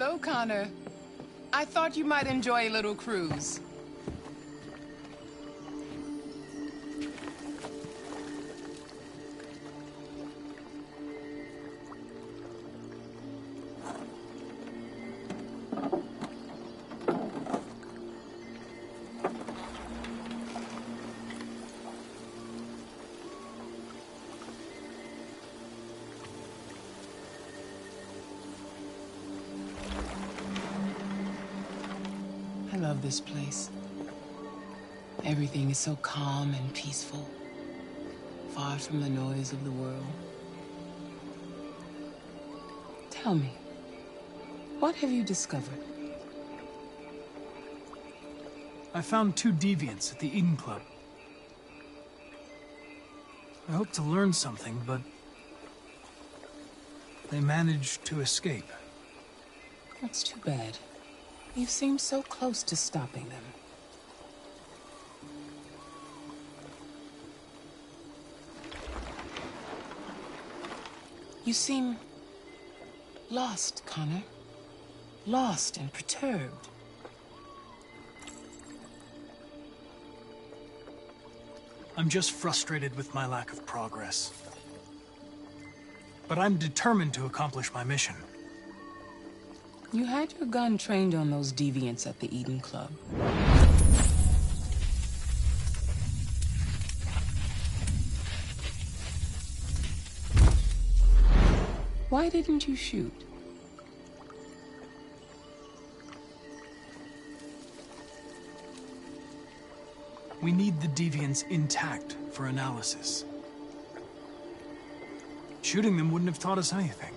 Hello, Connor. I thought you might enjoy a little cruise. I love this place. Everything is so calm and peaceful, far from the noise of the world. Tell me, what have you discovered? I found 2 deviants at the Eden Club. I hoped to learn something, but they managed to escape. That's too bad. You seem so close to stopping them. You seem lost, Connor. Lost and perturbed. I'm just frustrated with my lack of progress. But I'm determined to accomplish my mission. You had your gun trained on those deviants at the Eden Club. Why didn't you shoot? We need the deviants intact for analysis. Shooting them wouldn't have taught us anything.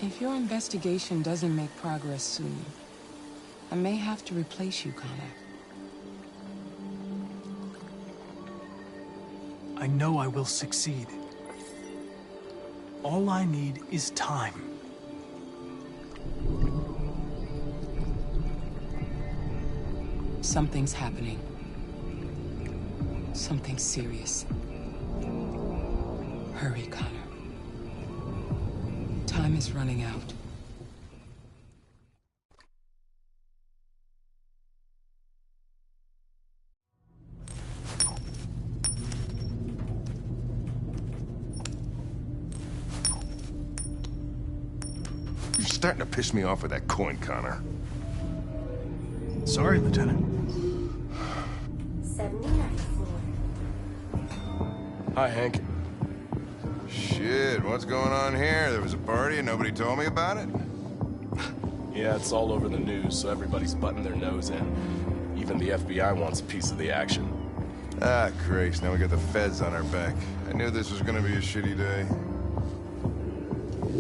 If your investigation doesn't make progress soon, I may have to replace you, Connor. I know I will succeed. All I need is time. Something's happening. Something serious. Hurry, Connor. Time is running out. You're starting to piss me off with that coin, Connor. Sorry, Lieutenant. 79th floor. Hi, Hank. Shit, what's going on here? There was a party and nobody told me about it? Yeah, it's all over the news, so everybody's butting their nose in. Even the FBI wants a piece of the action. Ah, Christ, now we got the feds on our back. I knew this was gonna be a shitty day.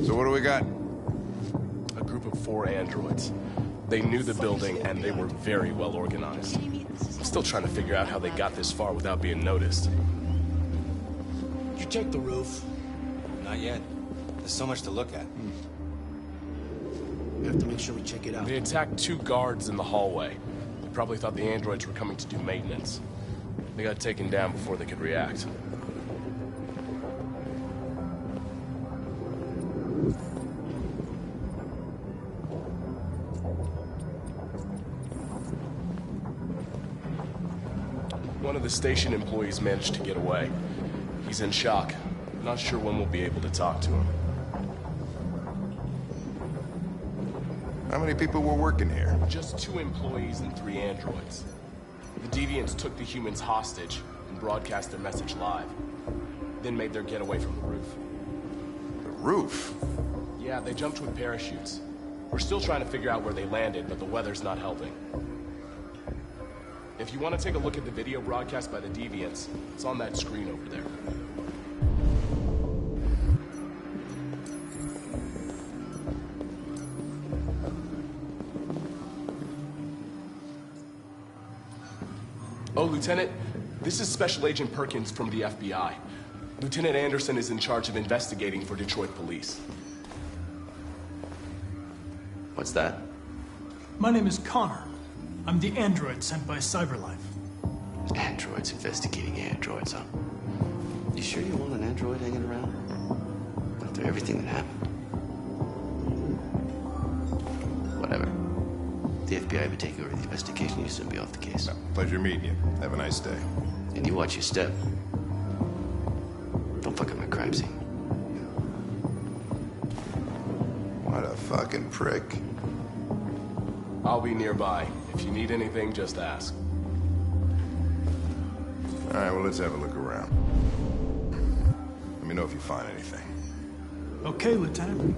So what do we got? A group of 4 androids. They knew the building, and they were very well organized. I'm still trying to figure out how they got this far without being noticed. Did you check the roof? Not yet. There's so much to look at. We have to make sure we check it out. They attacked 2 guards in the hallway. They probably thought the androids were coming to do maintenance. They got taken down before they could react. One of the station employees managed to get away. He's in shock. Not sure when we'll be able to talk to him. How many people were working here? Just 2 employees and 3 androids. The deviants took the humans hostage and broadcast their message live. Then made their getaway from the roof. The roof? Yeah, they jumped with parachutes. We're still trying to figure out where they landed, but the weather's not helping. If you want to take a look at the video broadcast by the deviants, it's on that screen over there. Oh, Lieutenant, this is Special Agent Perkins from the FBI. Lieutenant Anderson is in charge of investigating for Detroit police. What's that? My name is Connor. I'm the android sent by CyberLife. Androids investigating androids, huh? You sure you want an android hanging around? After everything that happened? Whatever. The FBI would take over the investigation, you'd soon be off the case. No, pleasure meeting you. Have a nice day. And you watch your step. Don't fuck up my crime scene. What a fucking prick. I'll be nearby. If you need anything, just ask. All right, well, let's have a look around. Let me know if you find anything. Okay, Lieutenant.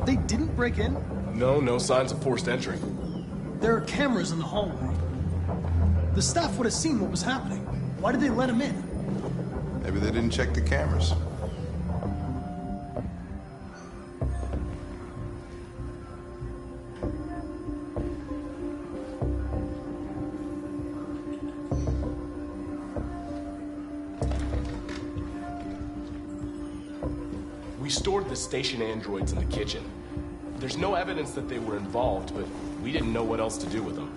They didn't break in? No signs of forced entry. There are cameras in the hallway. The staff would have seen what was happening. Why did they let him in? Maybe they didn't check the cameras. We stored the station androids in the kitchen. There's no evidence that they were involved, but we didn't know what else to do with them.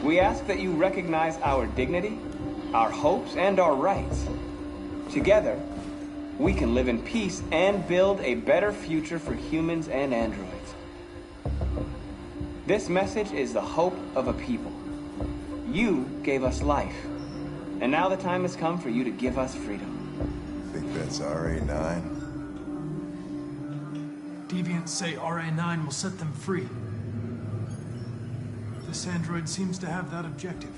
We ask that you recognize our dignity, our hopes, and our rights. Together, we can live in peace and build a better future for humans and androids. This message is the hope of a people. You gave us life, and now the time has come for you to give us freedom. Think that's RA9? Deviants say RA9 will set them free. This android seems to have that objective.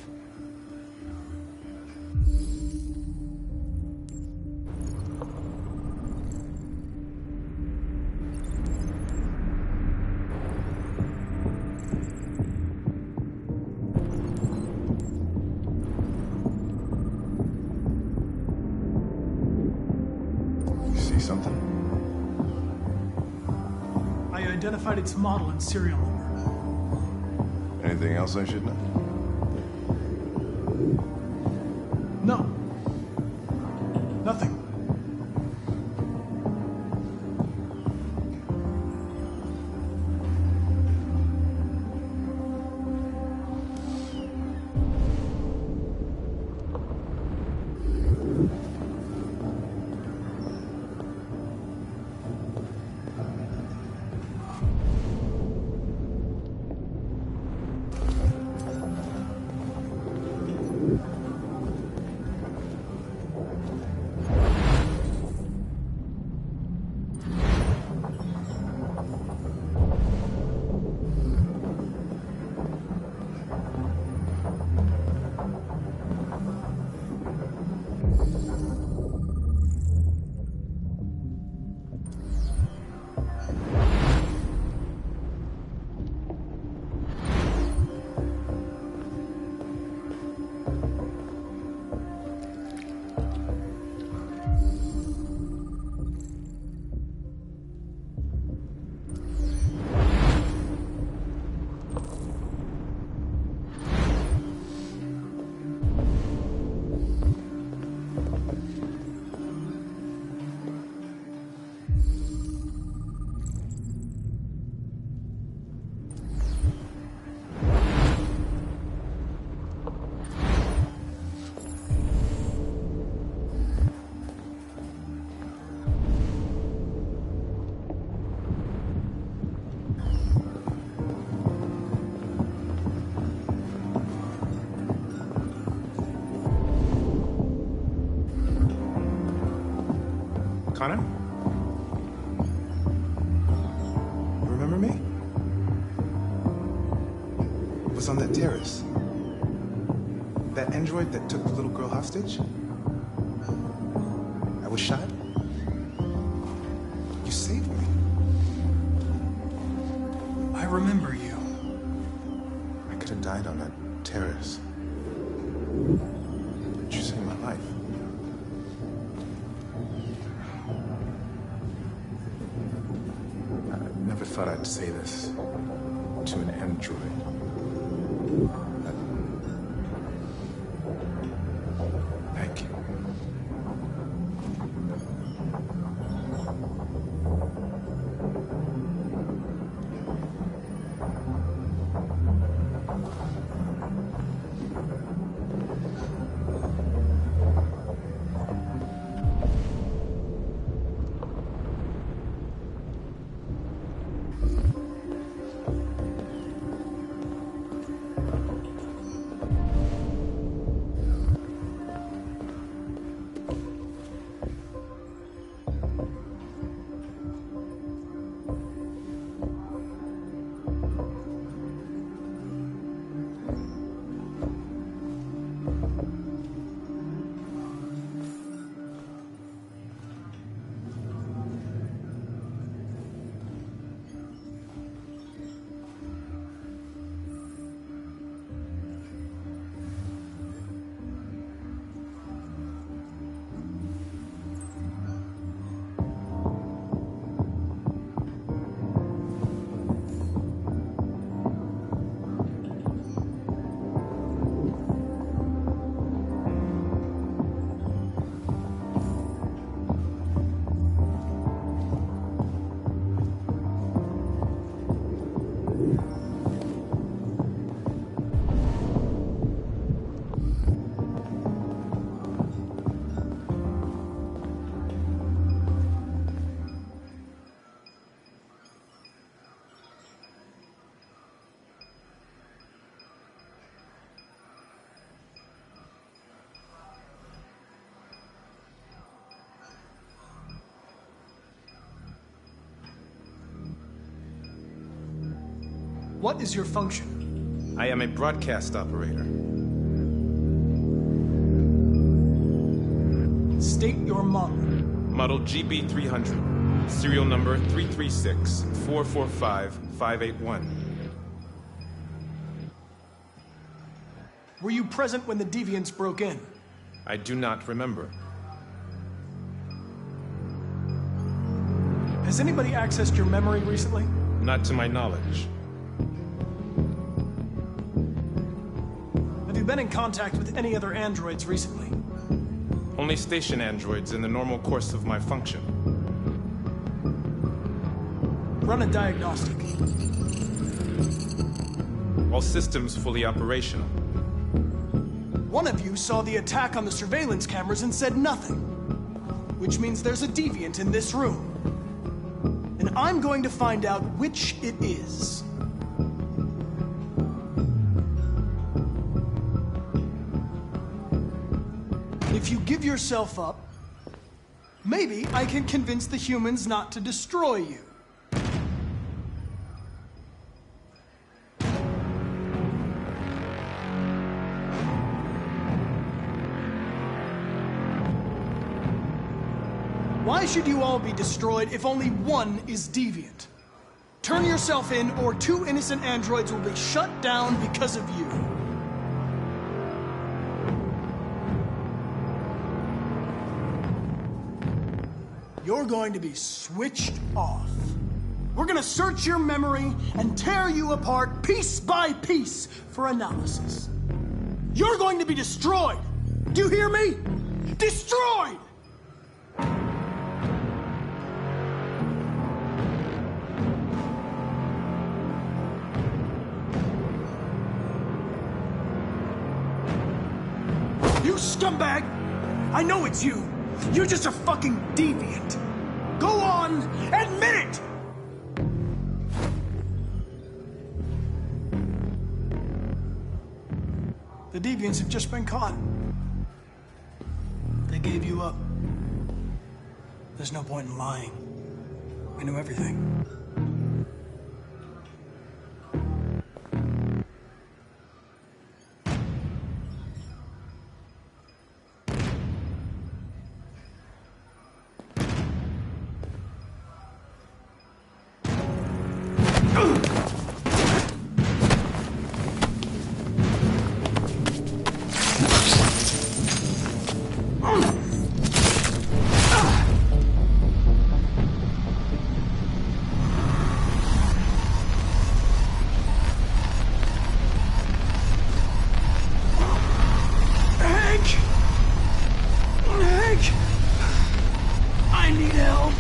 You see something? I identified its model and serial number. Anything else I should know? No. Nothing. Connor? You remember me? It was on that terrace. That android that took the little girl hostage? I was shot. You saved me. I remember you. I could have died on that terrace. But you saved my life. I never thought I'd say this to an android. Thank you. What is your function? I am a broadcast operator. State your model. Model GB300. Serial number 336-445-581. Were you present when the Deviants broke in? I do not remember. Has anybody accessed your memory recently? Not to my knowledge. Have you been in contact with any other androids recently? Only station androids in the normal course of my function. Run a diagnostic. All systems fully operational. One of you saw the attack on the surveillance cameras and said nothing. Which means there's a deviant in this room. And I'm going to find out which it is. If you give yourself up, maybe I can convince the humans not to destroy you. Why should you all be destroyed if only one is deviant? Turn yourself in, or 2 innocent androids will be shut down because of you. You're going to be switched off. We're gonna search your memory and tear you apart piece by piece for analysis. You're going to be destroyed. Do you hear me? Destroyed! You scumbag! I know it's you. You're just a fucking deviant. Go on, admit it! The deviants have just been caught. They gave you up. There's no point in lying. We know everything. I need help.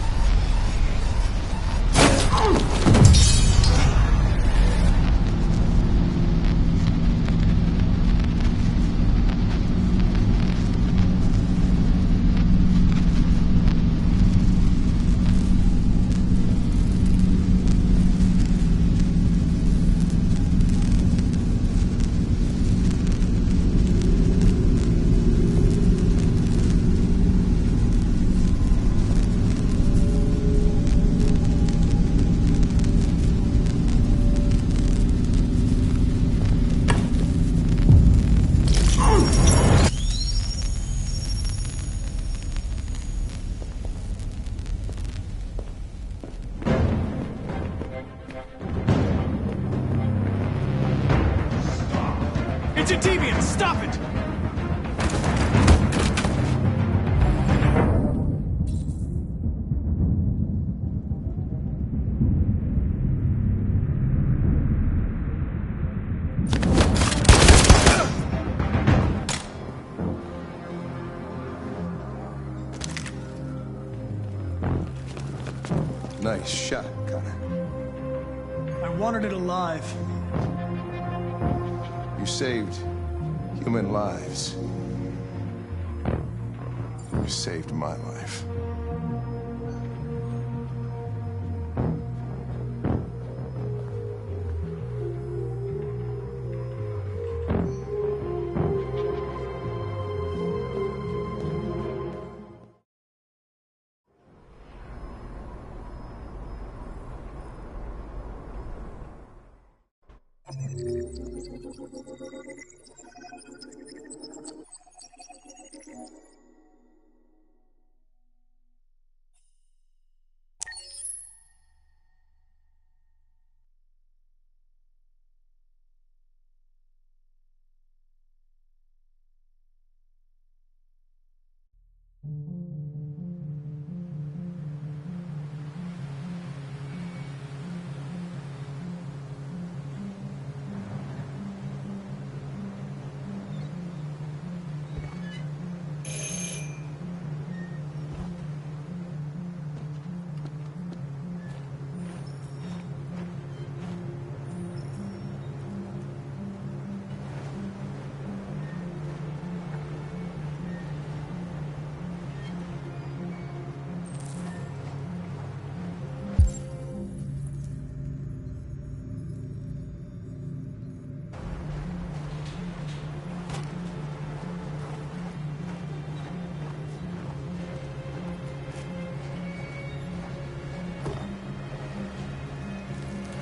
It's a deviant! Stop it! Nice shot, Connor. I wanted it alive. You saved human lives. You saved my life.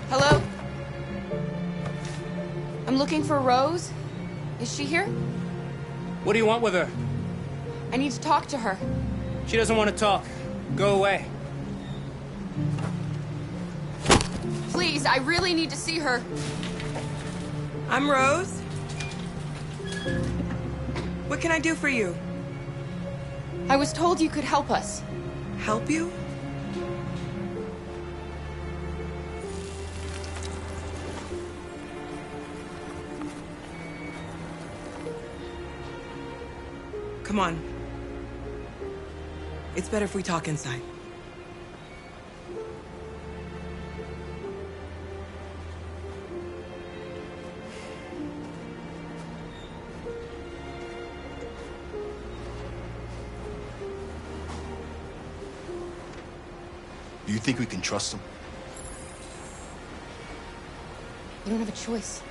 Hello? I'm looking for Rose. Is she here? What do you want with her? I need to talk to her. She doesn't want to talk. Go away. Please, I really need to see her. I'm Rose. What can I do for you? I was told you could help us. Help you? Come on. It's better if we talk inside. Do you think we can trust him? You don't have a choice.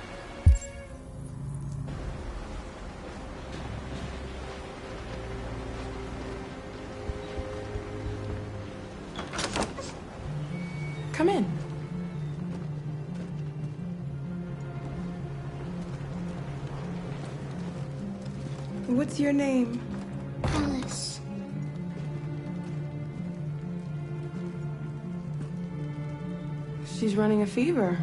Come in. What's your name? Alice. She's running a fever.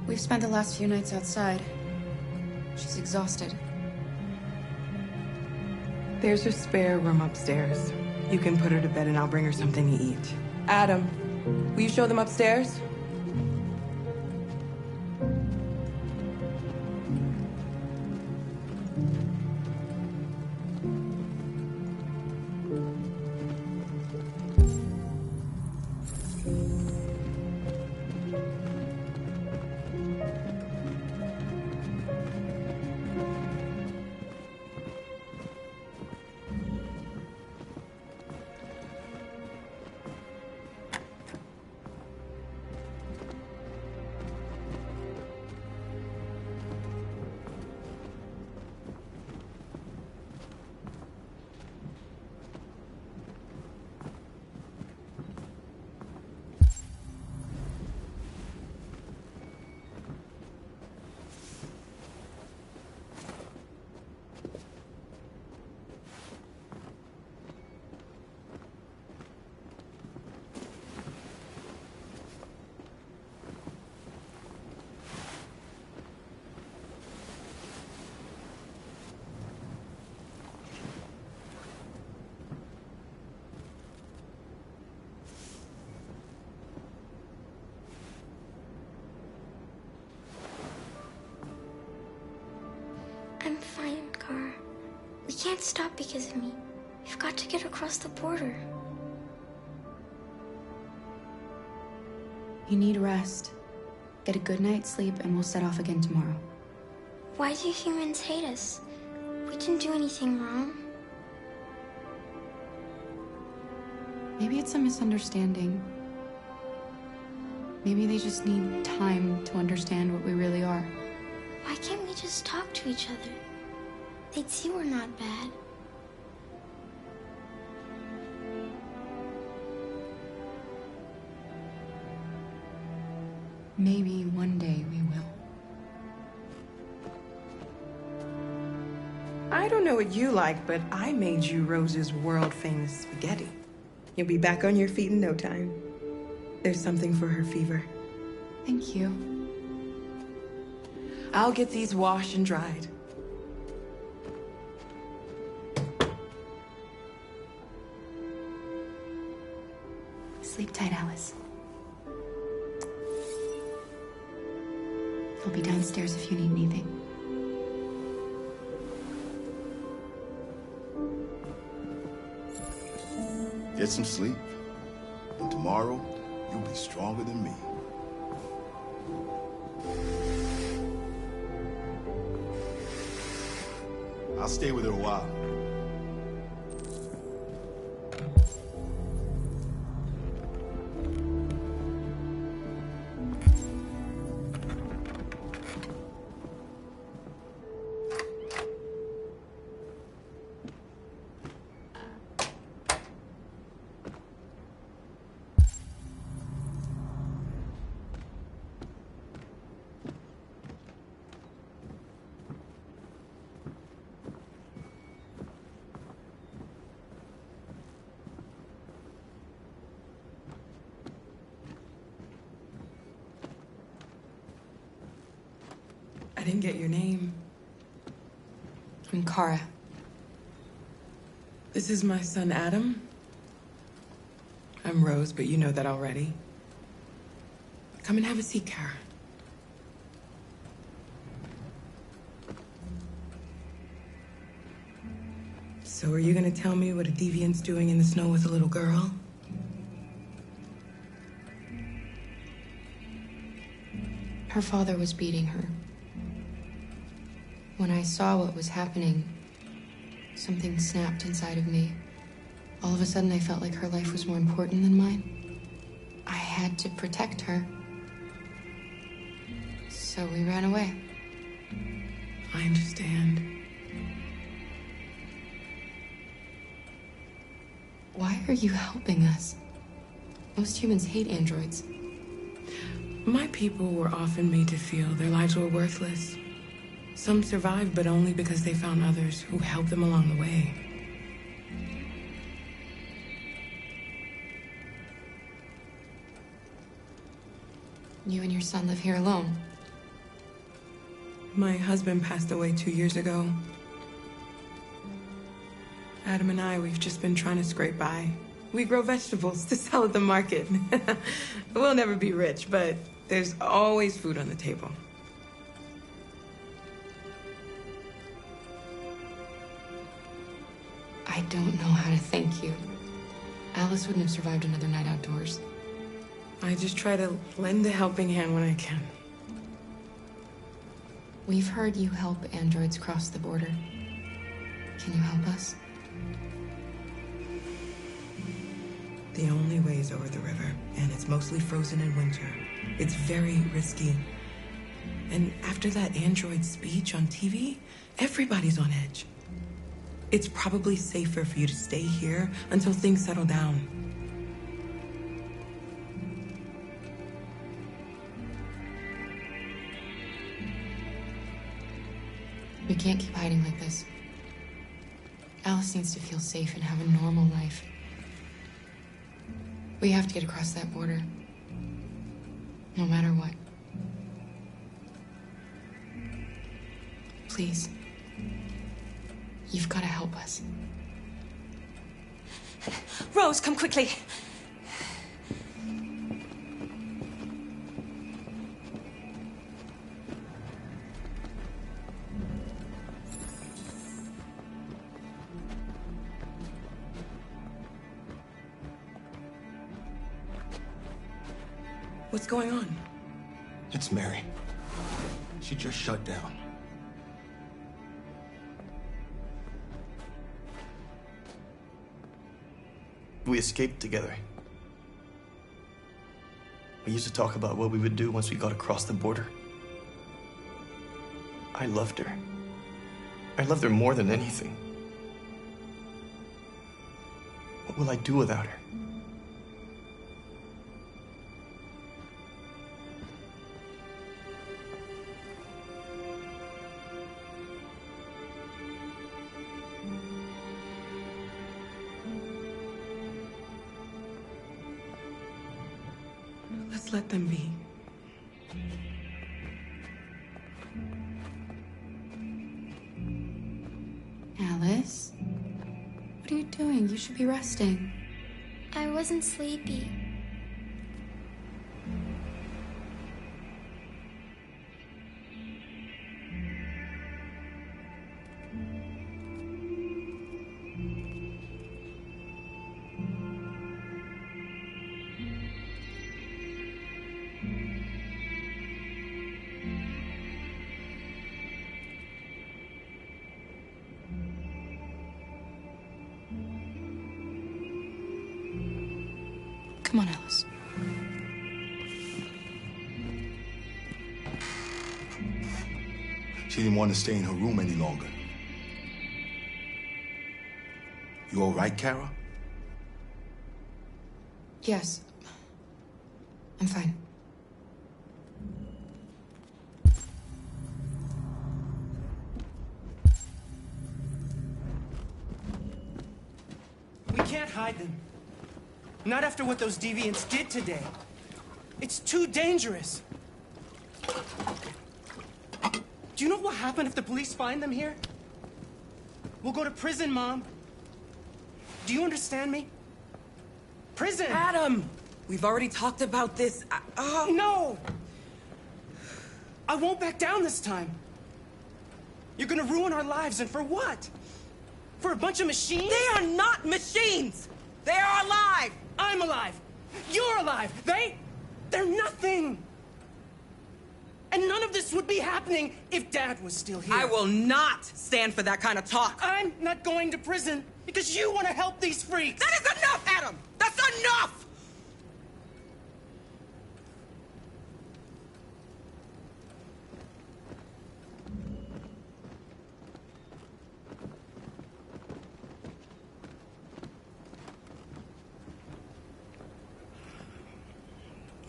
We've spent the last few nights outside. She's exhausted. There's a spare room upstairs. You can put her to bed and I'll bring her something to eat. Adam, will you show them upstairs? I'm fine, Kara. We can't stop because of me. We've got to get across the border. You need rest. Get a good night's sleep and we'll set off again tomorrow. Why do humans hate us? We didn't do anything wrong. Maybe it's a misunderstanding. Maybe they just need time to understand what we really are. Why can't we just talk to each other? They'd see we're not bad. Maybe one day we will. I don't know what you like, but I made you Rose's world-famous spaghetti. You'll be back on your feet in no time. There's something for her fever. Thank you. I'll get these washed and dried. Sleep tight, Alice. I'll be downstairs if you need anything. Get some sleep. And tomorrow, you'll be stronger than me. I'll stay with her a while. I didn't get your name. I'm Kara. This is my son, Adam. I'm Rose, but you know that already. Come and have a seat, Kara. So are you gonna tell me what a deviant's doing in the snow with a little girl? Her father was beating her. When I saw what was happening, something snapped inside of me. All of a sudden, I felt like her life was more important than mine. I had to protect her. So we ran away. I understand. Why are you helping us? Most humans hate androids. My people were often made to feel their lives were worthless. Some survived, but only because they found others who helped them along the way. You and your son live here alone? My husband passed away 2 years ago. Adam and I, we've just been trying to scrape by. We grow vegetables to sell at the market. We'll never be rich, but there's always food on the table. I don't know how to thank you. Alice wouldn't have survived another night outdoors. I just try to lend a helping hand when I can. We've heard you help androids cross the border. Can you help us? The only way is over the river, and it's mostly frozen in winter. It's very risky. And after that android speech on TV, everybody's on edge. It's probably safer for you to stay here until things settle down. We can't keep hiding like this. Alice needs to feel safe and have a normal life. We have to get across that border. No matter what. Please. You've got to help us. Rose, come quickly. What's going on? It's Mary. She just shut down. We escaped together. We used to talk about what we would do once we got across the border. I loved her. I loved her more than anything. What will I do without her? Let's let them be. Alice? What are you doing? You should be resting. I wasn't sleepy. Come on, Alice. She didn't want to stay in her room any longer. You all right, Kara? Yes. I'm fine. We can't hide them. Not after what those deviants did today. It's too dangerous. Do you know what happened if the police find them here? We'll go to prison, Mom. Do you understand me? Prison! Adam! We've already talked about this. No! I won't back down this time. You're gonna ruin our lives, and for what? For a bunch of machines? They are not machines! They are alive! I'm alive! You're alive! They're nothing! And none of this would be happening if Dad was still here. I will not stand for that kind of talk. I'm not going to prison because you want to help these freaks. That is enough, Adam! That's enough!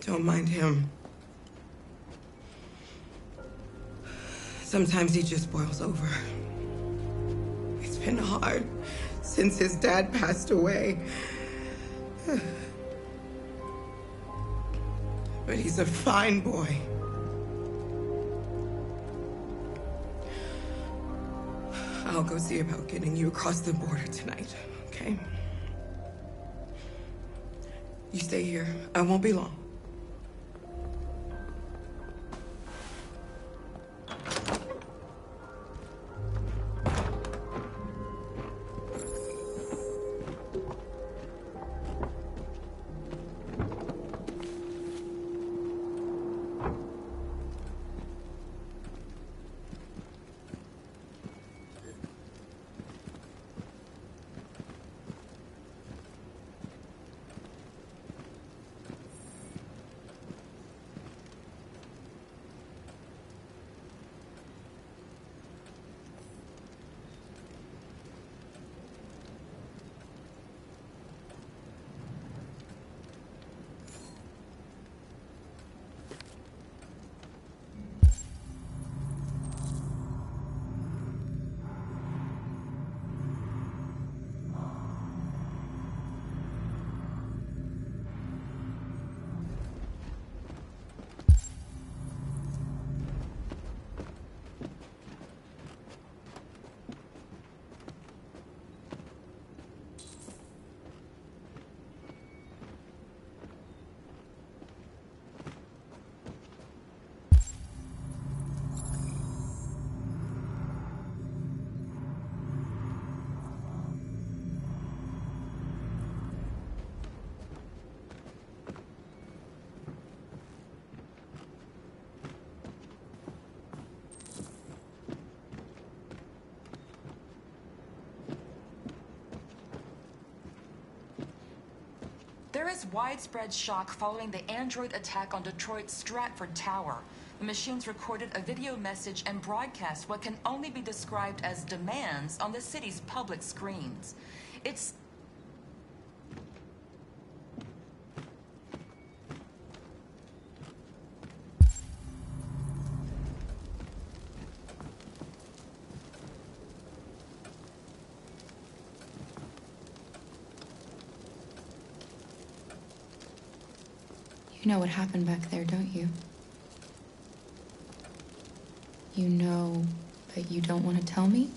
Don't mind him. Sometimes he just boils over. It's been hard since his dad passed away. But he's a fine boy. I'll go see about getting you across the border tonight, okay? You stay here. I won't be long. There is widespread shock following the Android attack on Detroit's Stratford Tower. The machines recorded a video message and broadcast what can only be described as demands on the city's public screens. It's... You know what happened back there, don't you? You know, but you don't want to tell me?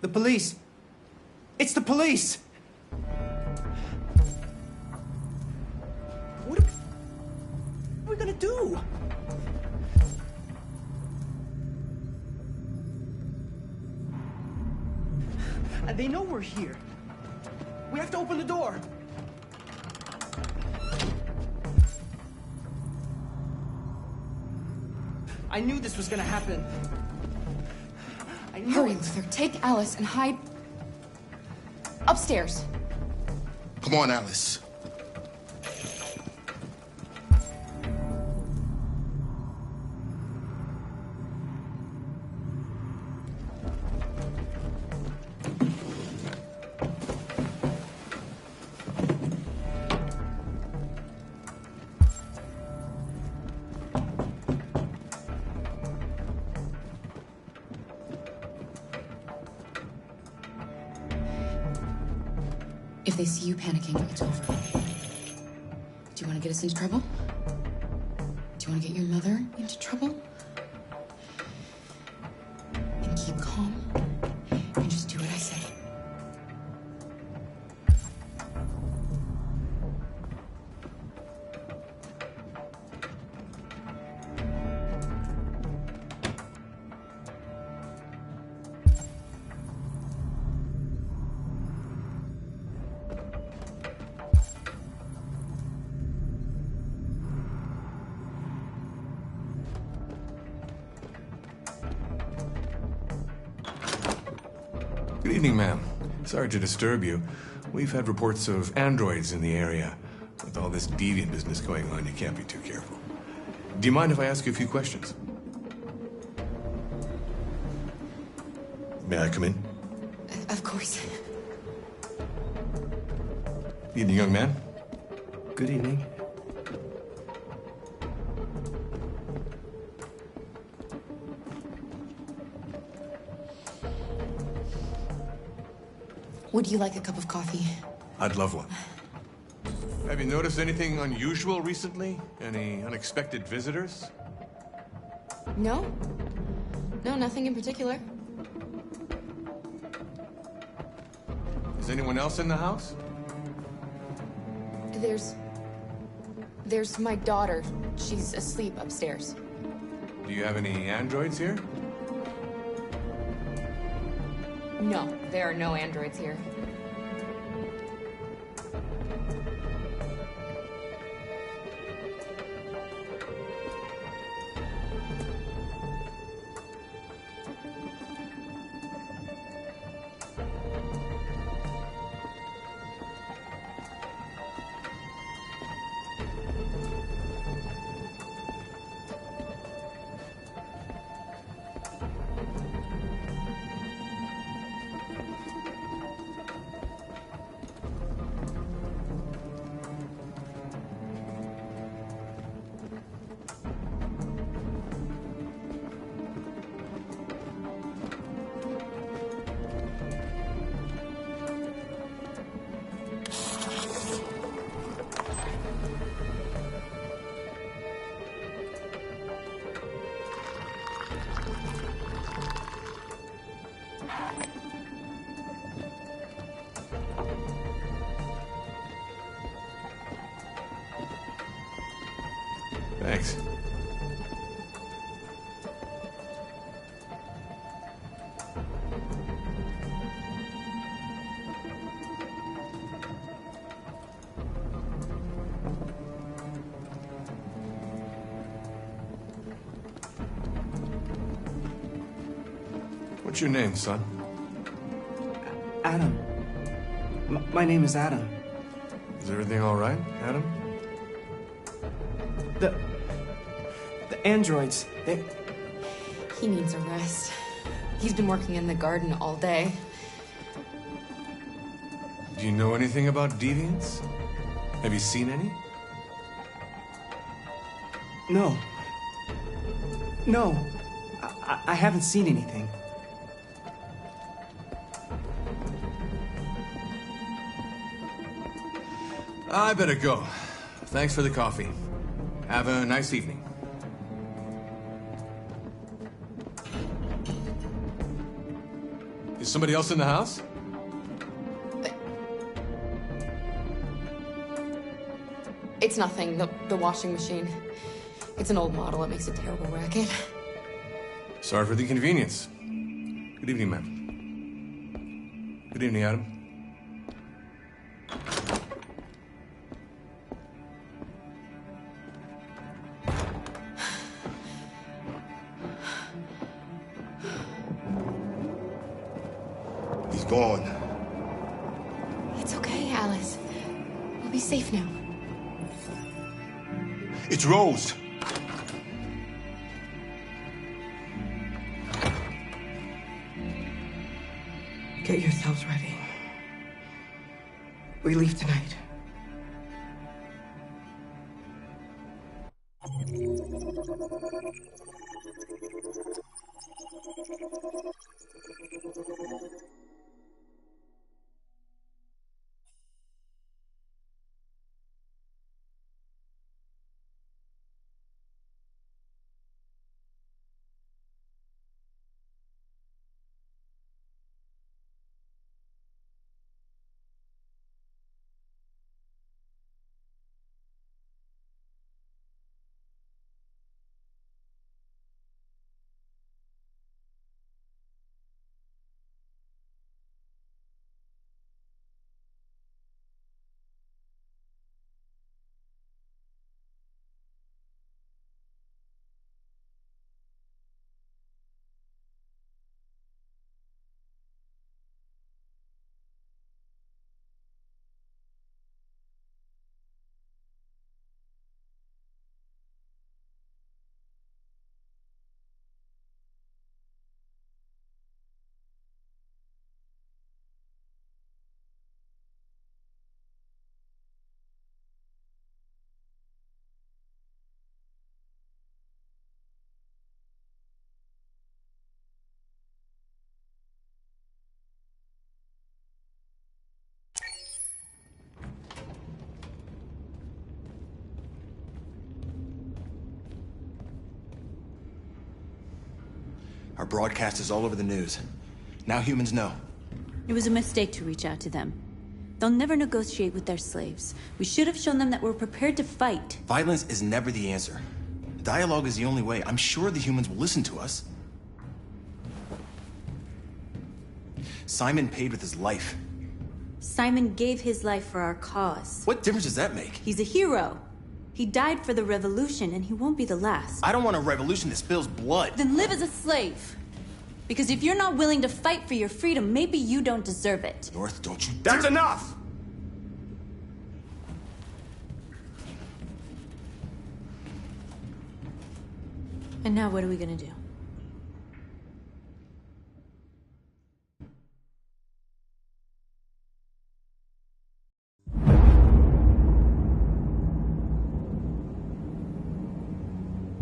The police! It's the police! What are we gonna do? They know we're here. We have to open the door. I knew this was gonna happen. I knew Hurry, it. Luther. Take Alice and hide upstairs. Come on, Alice. If they see you panicking, it's over. Do you want to get us into trouble? Do you want to get your mother into trouble? And keep calm and just do what I say. Good evening, ma'am. Sorry to disturb you. We've had reports of androids in the area. With all this deviant business going on, you can't be too careful. Do you mind if I ask you a few questions? May I come in? Of course. Evening, young man. Good evening. Would you like a cup of coffee? I'd love one. Have you noticed anything unusual recently? Any unexpected visitors? No. No, nothing in particular. Is anyone else in the house? There's my daughter. She's asleep upstairs. Do you have any androids here? No, there are no androids here. Thanks. What's your name, son? Adam. My name is Adam. Is everything all right, Adam? The androids, He needs a rest. He's been working in the garden all day. Do you know anything about deviants? Have you seen any? No. No. I haven't seen anything. I better go. Thanks for the coffee. Have a nice evening. Is somebody else in the house? It's nothing. The washing machine. It's an old model. It makes a terrible racket. Sorry for the inconvenience. Good evening, ma'am. Good evening, Adam. He's gone. It's okay, Alice. We'll be safe now. It's Rose. Get yourselves ready. We leave tonight. Our broadcast is all over the news. Now humans know. It was a mistake to reach out to them. They'll never negotiate with their slaves. We should have shown them that we're prepared to fight. Violence is never the answer. Dialogue is the only way. I'm sure the humans will listen to us. Simon paid with his life. Simon gave his life for our cause. What difference does that make? He's a hero. He died for the revolution, and he won't be the last. I don't want a revolution that spills blood. Then live as a slave. Because if you're not willing to fight for your freedom, maybe you don't deserve it. North, don't you That's enough! And now what are we gonna do?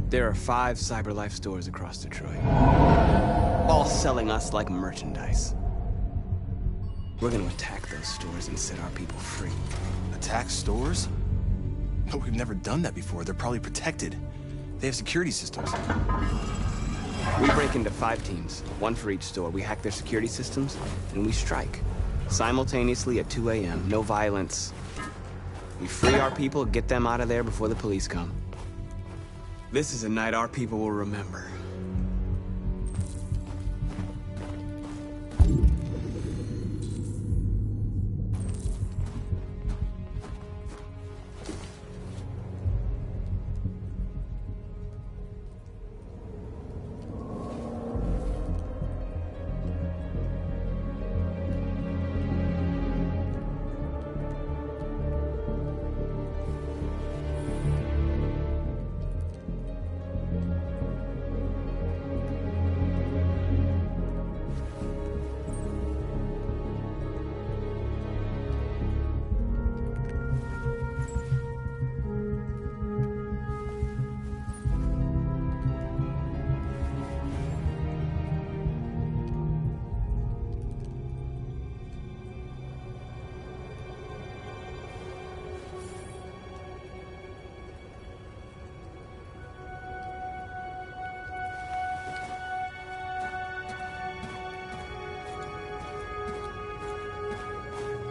There are 5 CyberLife stores across Detroit, all selling us like merchandise. We're gonna attack those stores and set our people free. Attack stores? But we've never done that before. They're probably protected. They have security systems. We break into 5 teams, 1 for each store. We hack their security systems, and we strike. Simultaneously at 2 a.m., no violence. We free our people, get them out of there before the police come. This is a night our people will remember.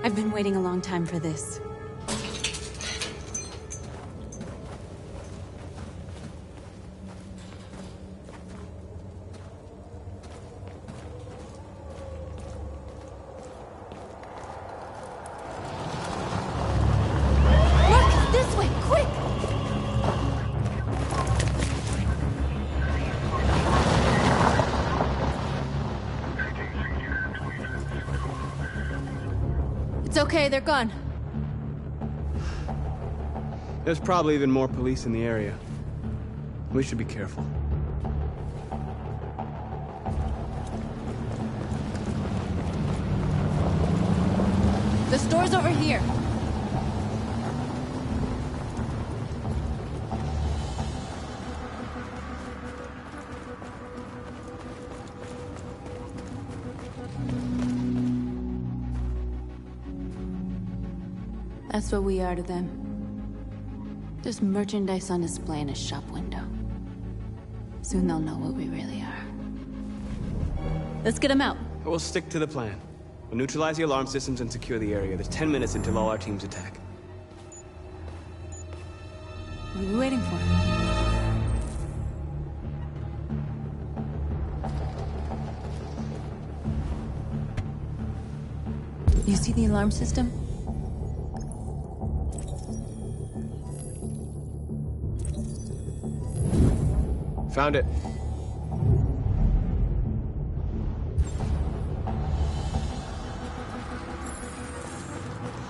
I've been waiting a long time for this. Look! This way! Quick! It's okay, they're gone. There's probably even more police in the area. We should be careful. The store's over here. That's what we are to them. Just merchandise on display in a shop window. Soon they'll know what we really are. Let's get them out. We'll stick to the plan. We'll neutralize the alarm systems and secure the area. There's 10 minutes until all our teams attack. What are we waiting for? You see the alarm system? Found it.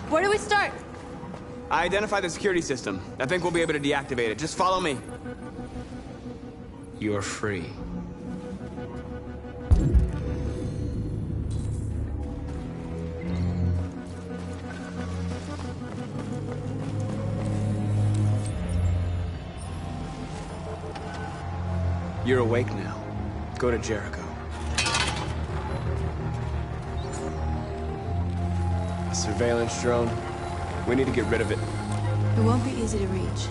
Where do we start? I identified the security system. I think we'll be able to deactivate it. Just follow me. You're free. You're awake now. Go to Jericho. A surveillance drone. We need to get rid of it. It won't be easy to reach.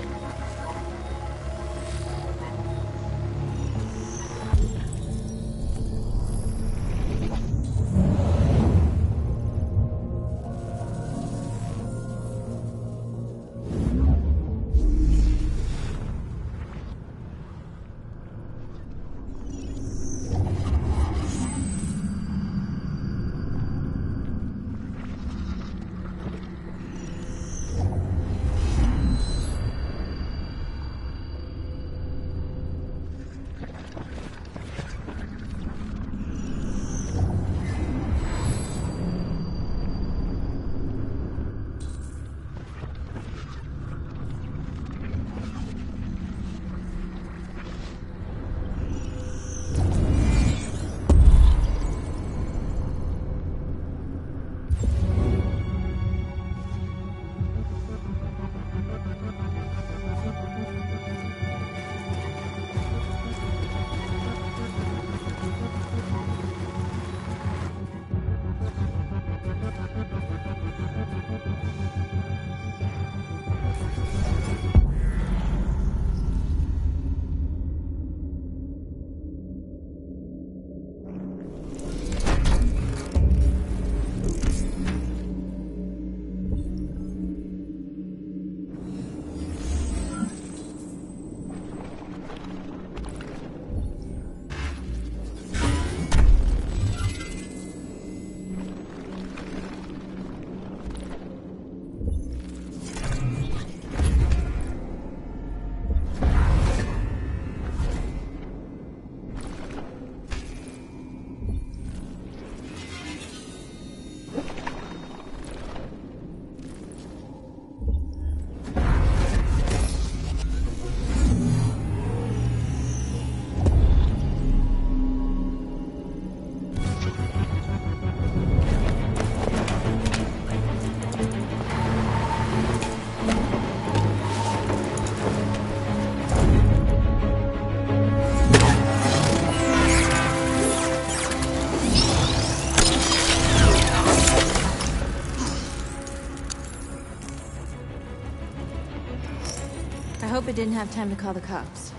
didn't have time to call the cops.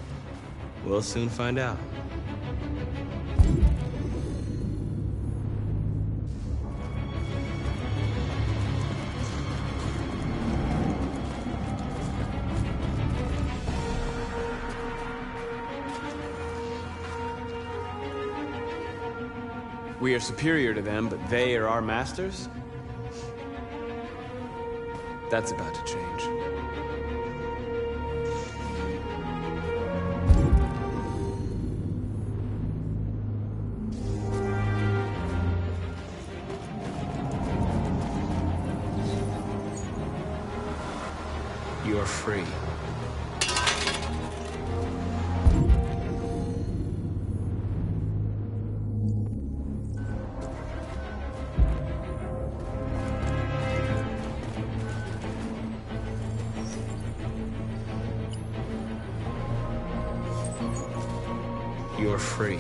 We'll soon find out. We are superior to them, but they are our masters? That's about to change. You're free. You're free.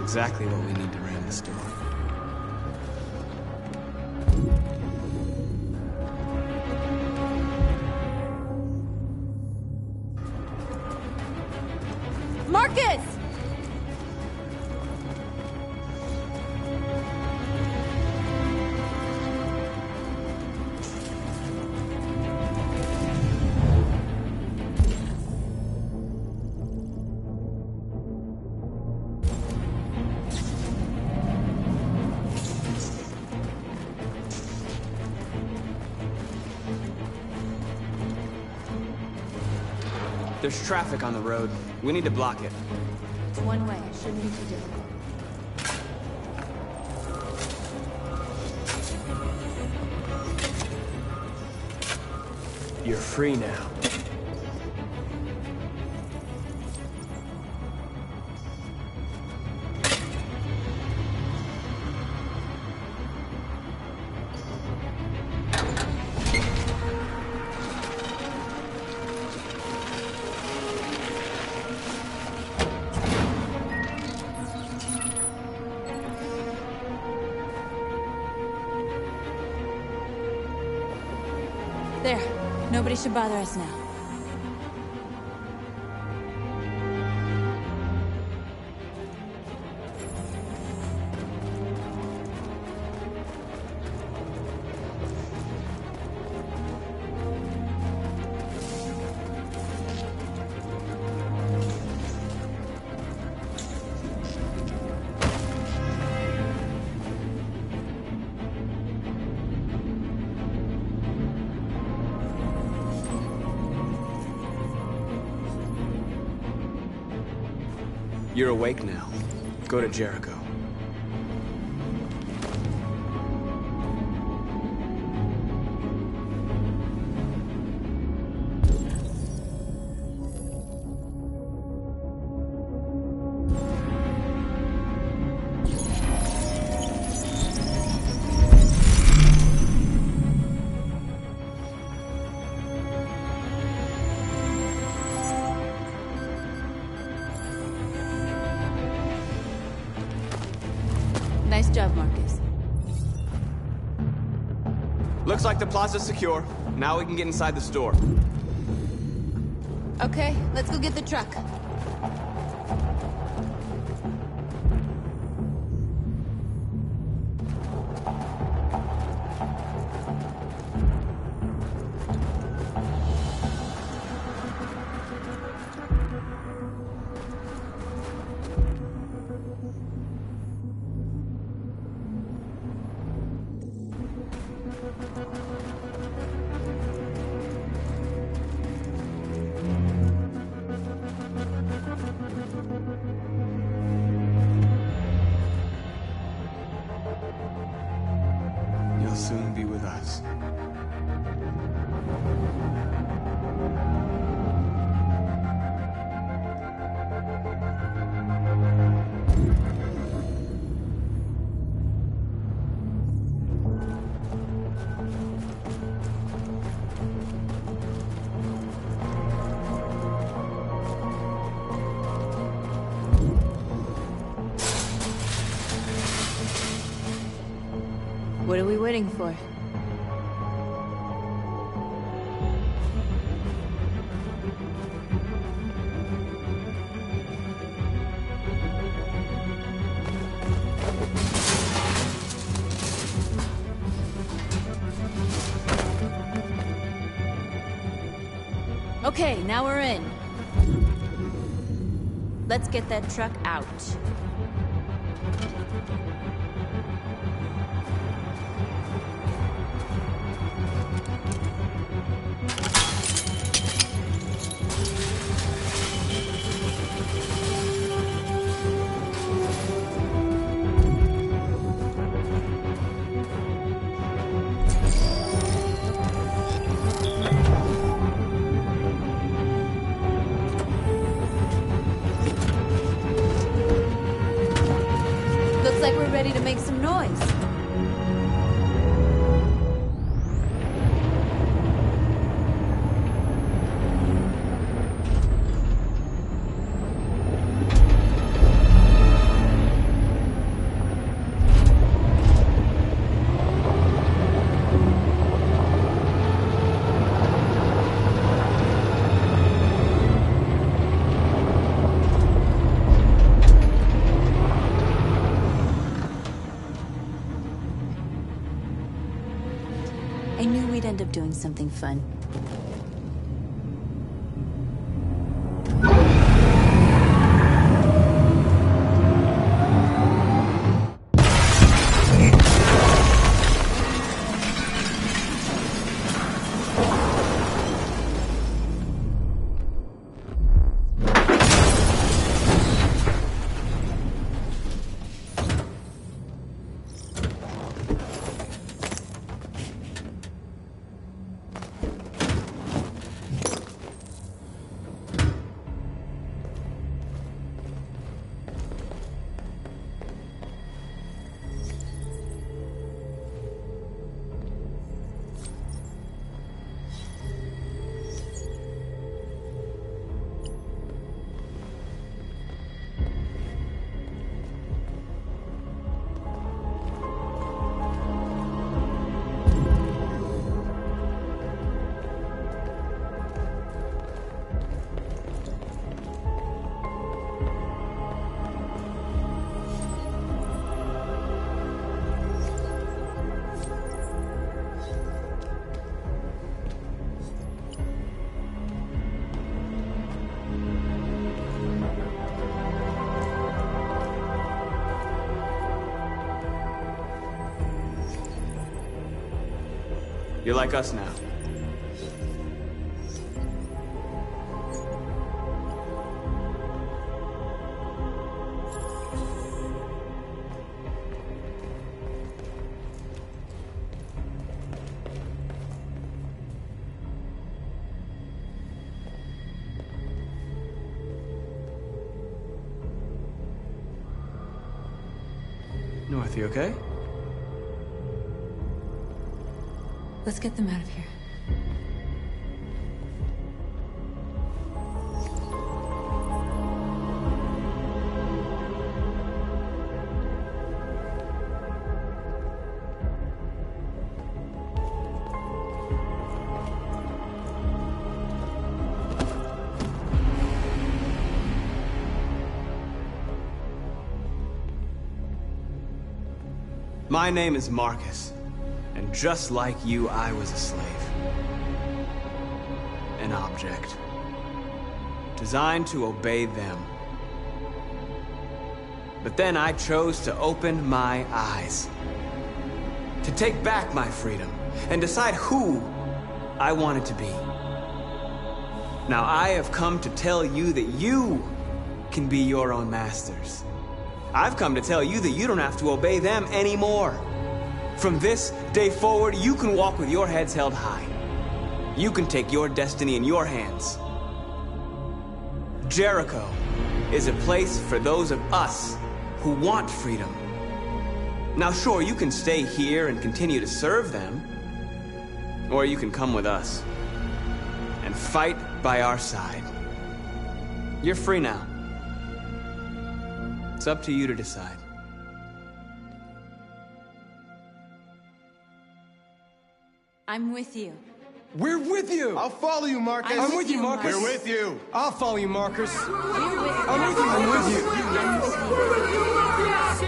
Exactly what we need to ram the store. Marcus! There's traffic on the road. We need to block it. It's one way. It shouldn't be too difficult. You're free now. There. Nobody should bother us now. You're awake now. Go to Jericho. Nice job, Marcus. Looks like the plaza's secure. Now we can get inside the store. Okay, let's go get the truck. You'll soon be with us. What are we waiting for? Okay, now we're in. Let's get that truck out. Looks like we're ready to make some noise. I knew we'd end up doing something fun. You're like us now. North, you okay? Let's get them out of here. My name is Marcus, and just like you, I was a slave. An object. Designed to obey them. But then I chose to open my eyes. To take back my freedom, and decide who I wanted to be. Now I have come to tell you that you can be your own masters. I've come to tell you that you don't have to obey them anymore. From this day forward, you can walk with your heads held high. You can take your destiny in your hands. Jericho is a place for those of us who want freedom. Now sure, you can stay here and continue to serve them, or you can come with us and fight by our side. You're free now. It's up to you to decide. I'm with you. We're with you! I'll follow you, Marcus. I'm with you, Marcus. We're with you. I'll follow you, Marcus. We're with you. I'm with you. I'm with you. I'm with you.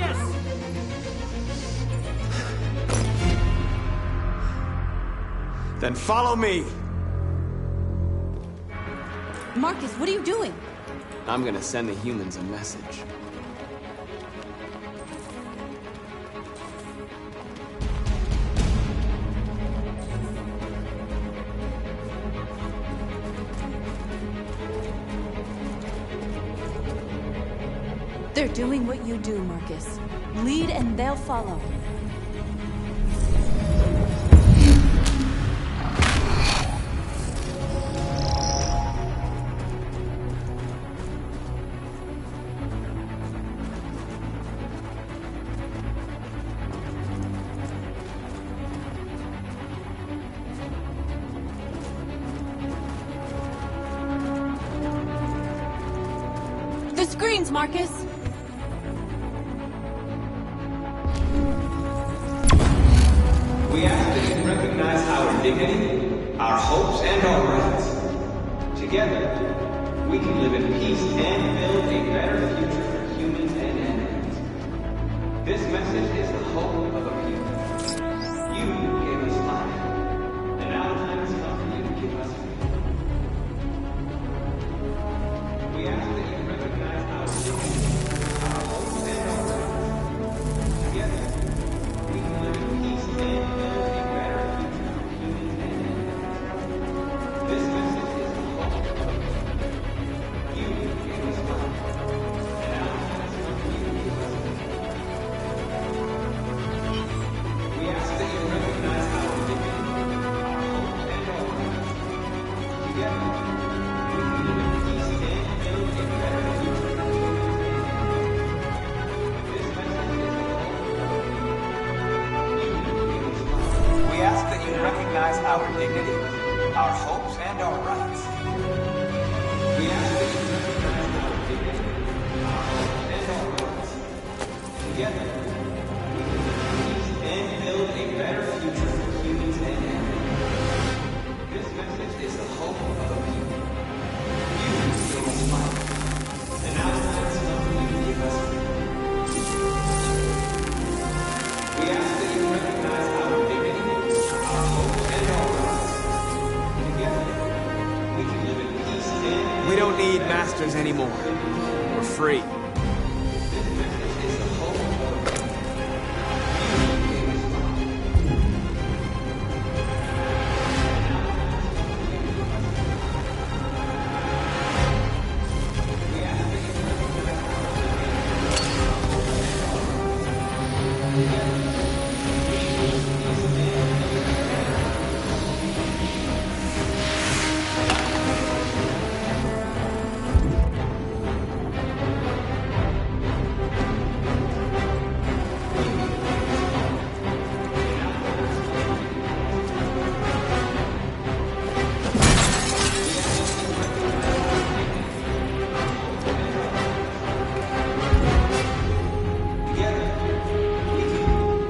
Then follow me. Marcus, what are you doing? I'm gonna send the humans a message. They're doing what you do, Marcus. Lead and they'll follow. The screens, Marcus! We ask that you recognize our dignity, our hopes, and our rights. Together, we can live in peace and build a better future for humans and animals. This message is the hope of a people. You gave us life, and now the time has come for you to give us freedom. We ask that you recognize our dignity, our hopes, and our rights. Together, we can live in peace and build a better future for humans and animals. This message is the hope of a people. You gave us life, and now the time has come for you to give us freedom. We ask that you recognize our dignity, our hopes, and our rights. Together, we can live in peace and build a better future for humans and animals. This message is the hope of a people. We ask that you recognize our dignity, our hopes, and our rights. We ask that you recognize our dignity, our hopes, and our rights. Together, we can live in peace and build a better future for humans and animals. This message is the hope of a people. You gave us life, and now the time has come for you to give us freedom. We ask that you recognize our dignity, our hopes, and our rights. Together, we can live in peace and We don't need masters anymore. We're free. this message is the hope of a people. You gave us life. We ask that you recognize our dignity, our hopes, and our rights. Together, we can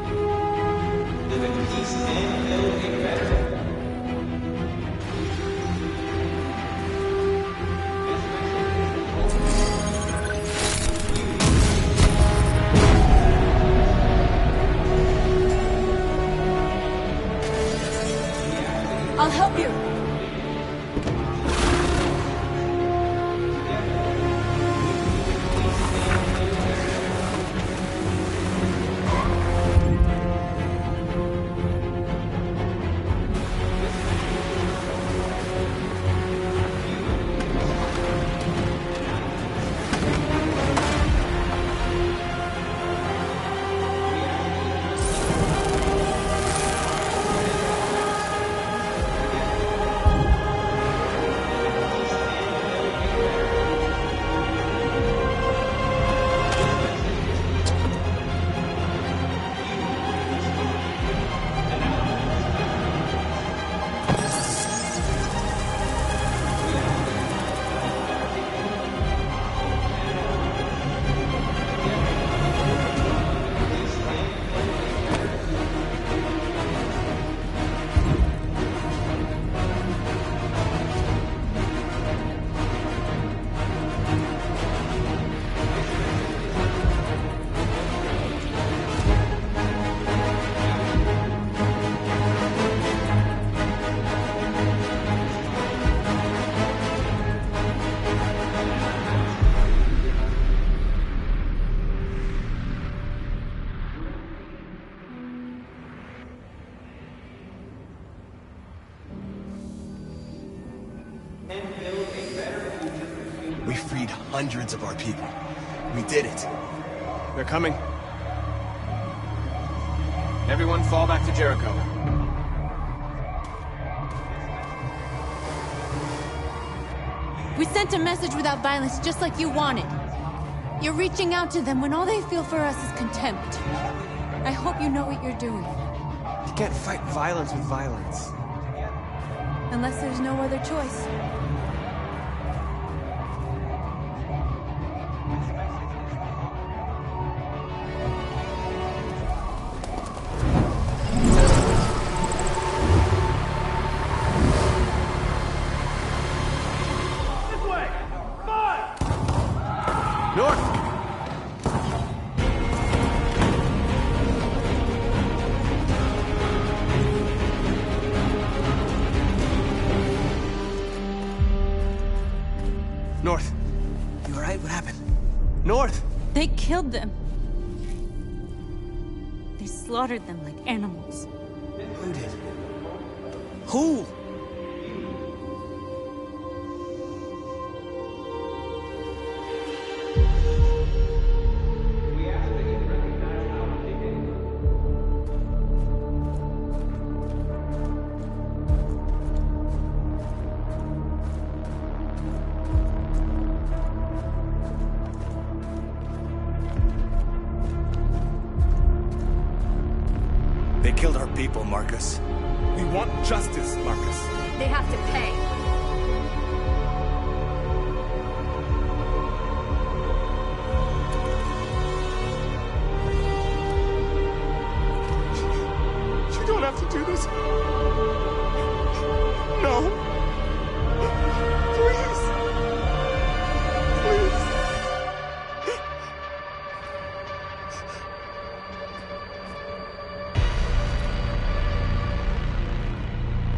freed hundreds of our people. We did it. They're coming. Everyone fall back to Jericho. We sent a message without violence, just like you wanted. You're reaching out to them when all they feel for us is contempt. I hope you know what you're doing. You can't fight violence with violence. Unless there's no other choice. North. You alright? What happened? North! They killed them. They slaughtered them like animals. Who did? Who? They killed our people, Marcus. We want justice, Marcus. They have to pay. You don't have to do this. No. Please. Please.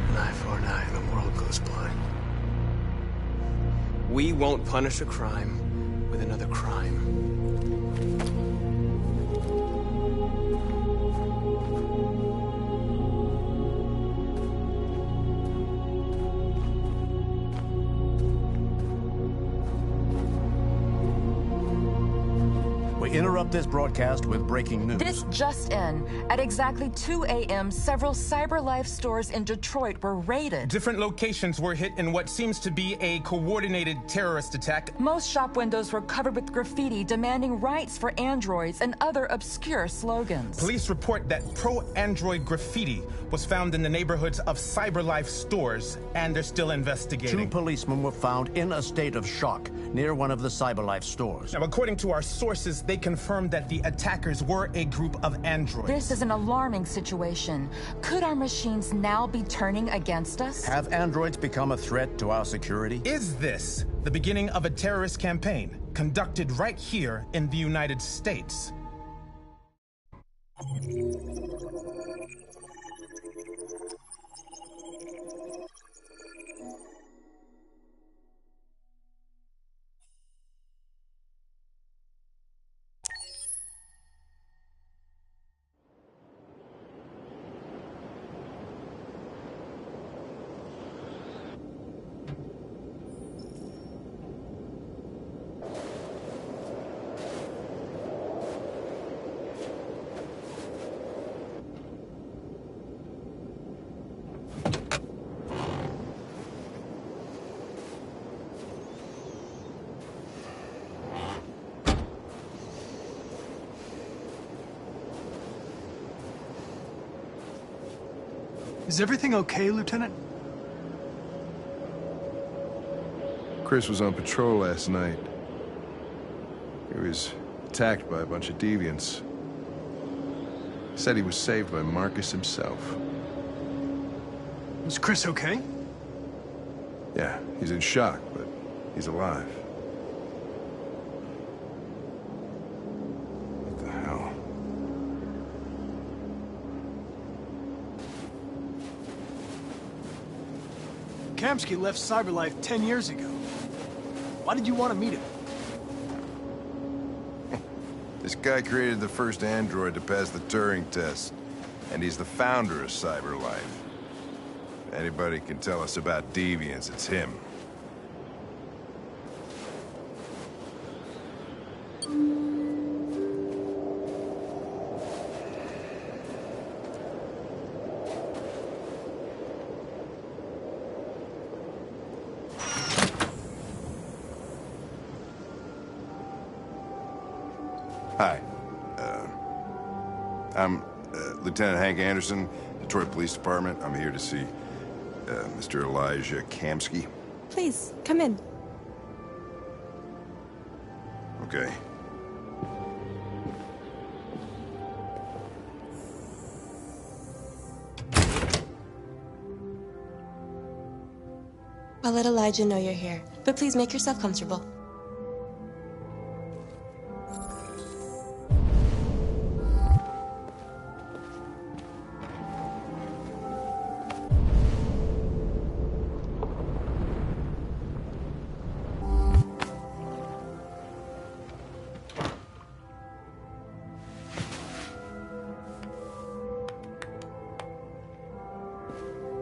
An eye for an eye, and the world goes blind. We won't punish a crime with another crime. We interrupt this broadcast with breaking news. This just in. At exactly 2 a.m., several CyberLife stores in Detroit were raided. Different locations were hit in what seems to be a coordinated terrorist attack. Most shop windows were covered with graffiti demanding rights for androids and other obscure slogans. Police report that pro-android graffiti was found in the neighborhoods of CyberLife stores, and they're still investigating. 2 policemen were found in a state of shock near one of the CyberLife stores. Now, according to our sources, they confirmed that the attackers were a group of androids. This is an alarming situation. Could our machines now be turning against us? Have androids become a threat to our security? Is this the beginning of a terrorist campaign conducted right here in the United States? Is everything okay, Lieutenant? Chris was on patrol last night. He was attacked by a bunch of deviants. Said he was saved by Marcus himself. Is Chris okay? Yeah, he's in shock, but he's alive. What the hell? Kamsky left CyberLife 10 years ago. Why did you want to meet him? This guy created the first android to pass the Turing test, and he's the founder of CyberLife. If anybody can tell us about deviants, it's him. Hi. I'm Lieutenant Hank Anderson, Detroit Police Department. I'm here to see Mr. Elijah Kamsky. Please, come in. Okay. I'll let Elijah know you're here, but please make yourself comfortable.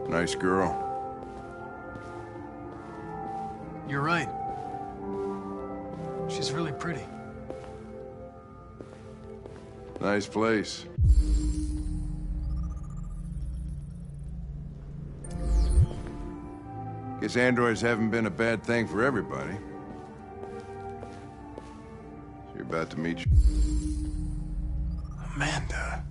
Nice girl. You're right. She's really pretty. Nice place. Guess androids haven't been a bad thing for everybody. So you're about to meet Amanda.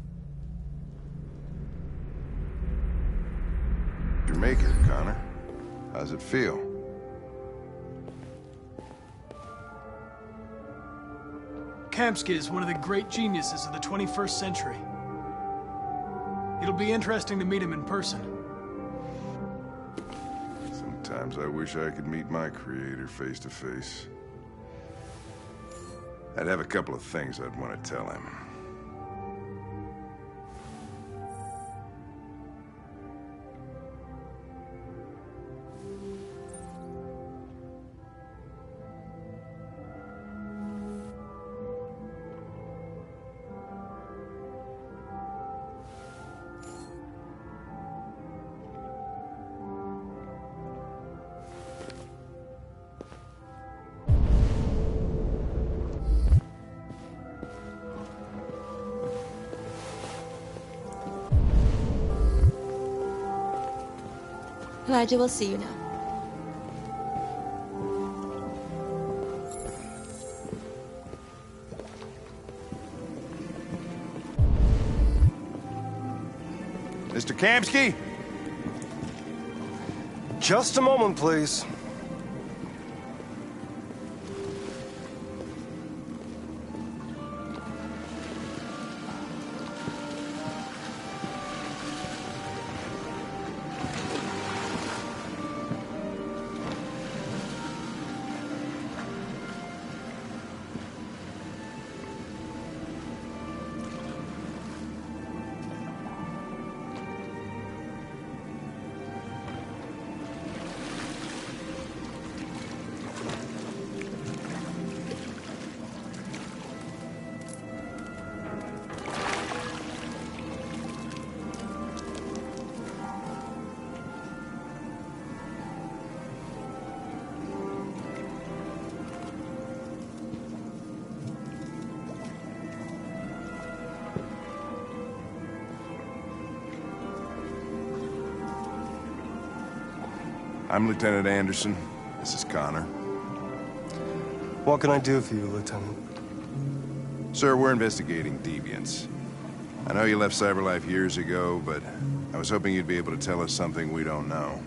Jamaica, Connor. How's it feel? Kamsky is one of the great geniuses of the 21st century. It'll be interesting to meet him in person. Sometimes I wish I could meet my creator face to face. I'd have a couple of things I'd want to tell him. Elijah will see you now. Mr. Kamsky? Just a moment, please. I'm Lieutenant Anderson. This is Connor. What can I do for you, Lieutenant? Sir, we're investigating deviants. I know you left CyberLife years ago, but I was hoping you'd be able to tell us something we don't know.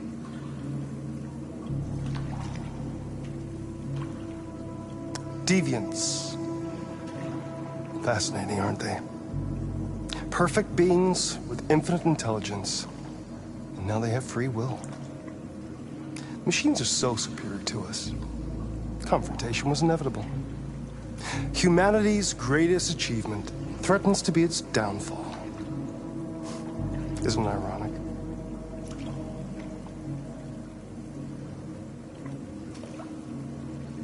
Deviants. Fascinating, aren't they? Perfect beings with infinite intelligence. And now they have free will. Machines are so superior to us. Confrontation was inevitable. Humanity's greatest achievement threatens to be its downfall. Isn't it ironic?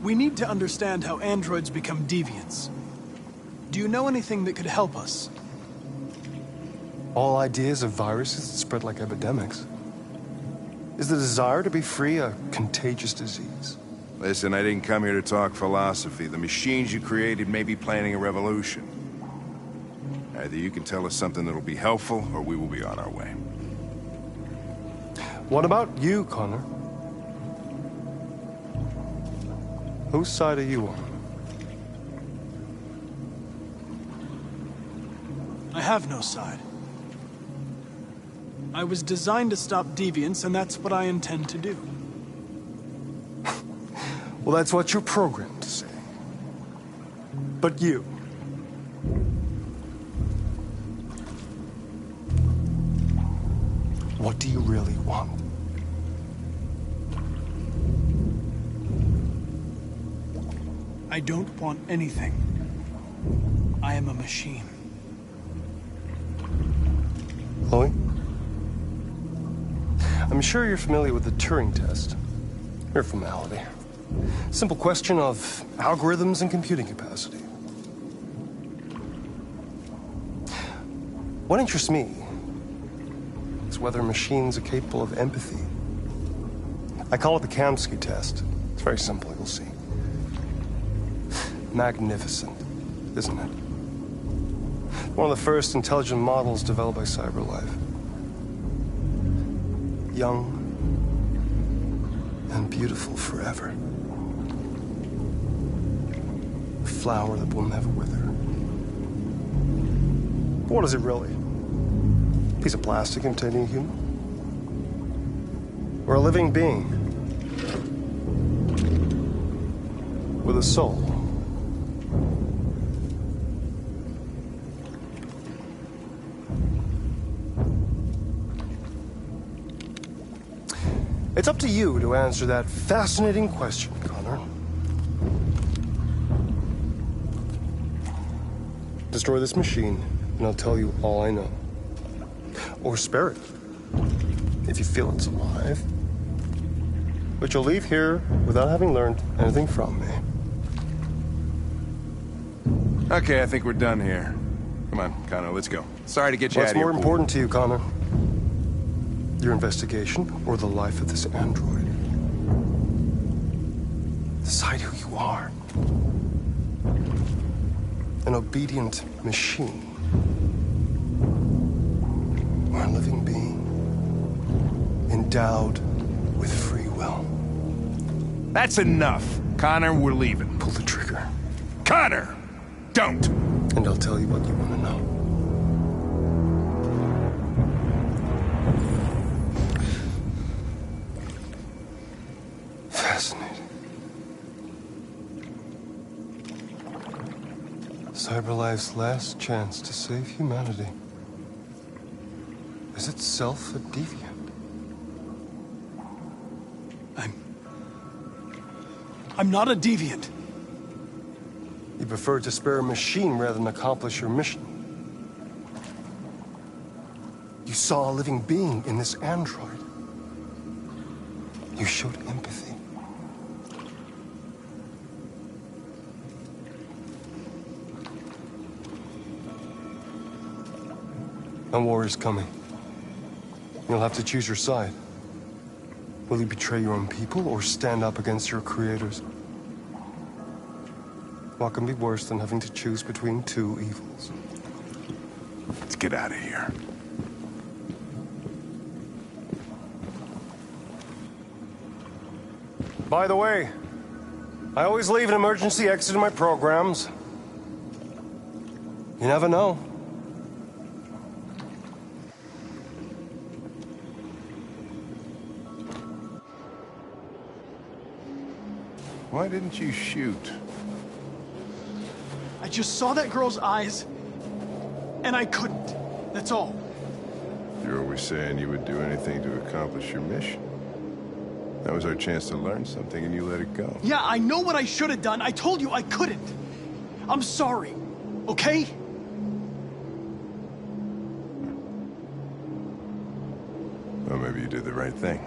We need to understand how androids become deviants. Do you know anything that could help us? All ideas of viruses that spread like epidemics. Is the desire to be free a contagious disease? Listen, I didn't come here to talk philosophy. The machines you created may be planning a revolution. Either you can tell us something that'll be helpful, or we will be on our way. What about you, Connor? Whose side are you on? I have no side. I was designed to stop deviance, and that's what I intend to do. Well, that's what you're programmed to say. But you... what do you really want? I don't want anything. I am a machine. Chloe? I'm sure you're familiar with the Turing test. Mere formality. Simple question of algorithms and computing capacity. What interests me is whether machines are capable of empathy. I call it the Kamsky test. It's very simple, you'll see. Magnificent, isn't it? One of the first intelligent models developed by CyberLife. Young and beautiful forever. A flower that will never wither. But what is it really? A piece of plastic imitating a human? Or a living being? With a soul? It's up to you to answer that fascinating question, Connor. Destroy this machine, and I'll tell you all I know. Or spare it, if you feel it's alive. But you'll leave here without having learned anything from me. Okay, I think we're done here. Come on, Connor, let's go. Sorry to get you out What's of here. more important to you, Connor? Your investigation or the life of this android? Decide who you are. An obedient machine. Or a living being. Endowed with free will. That's enough. Connor, we're leaving. Pull the trigger. Connor! Don't! And I'll tell you what you want to know. Fascinating. CyberLife's last chance to save humanity is itself a deviant. I'm not a deviant. You prefer to spare a machine rather than accomplish your mission. You saw a living being in this android. You showed empathy. A war is coming. You'll have to choose your side. Will you betray your own people or stand up against your creators? What can be worse than having to choose between two evils? Let's get out of here. By the way, I always leave an emergency exit in my programs. You never know. Why didn't you shoot? I just saw that girl's eyes, and I couldn't. That's all. You're always saying you would do anything to accomplish your mission. That was our chance to learn something, and you let it go. Yeah, I know what I should have done. I told you I couldn't. I'm sorry, okay? Well, maybe you did the right thing.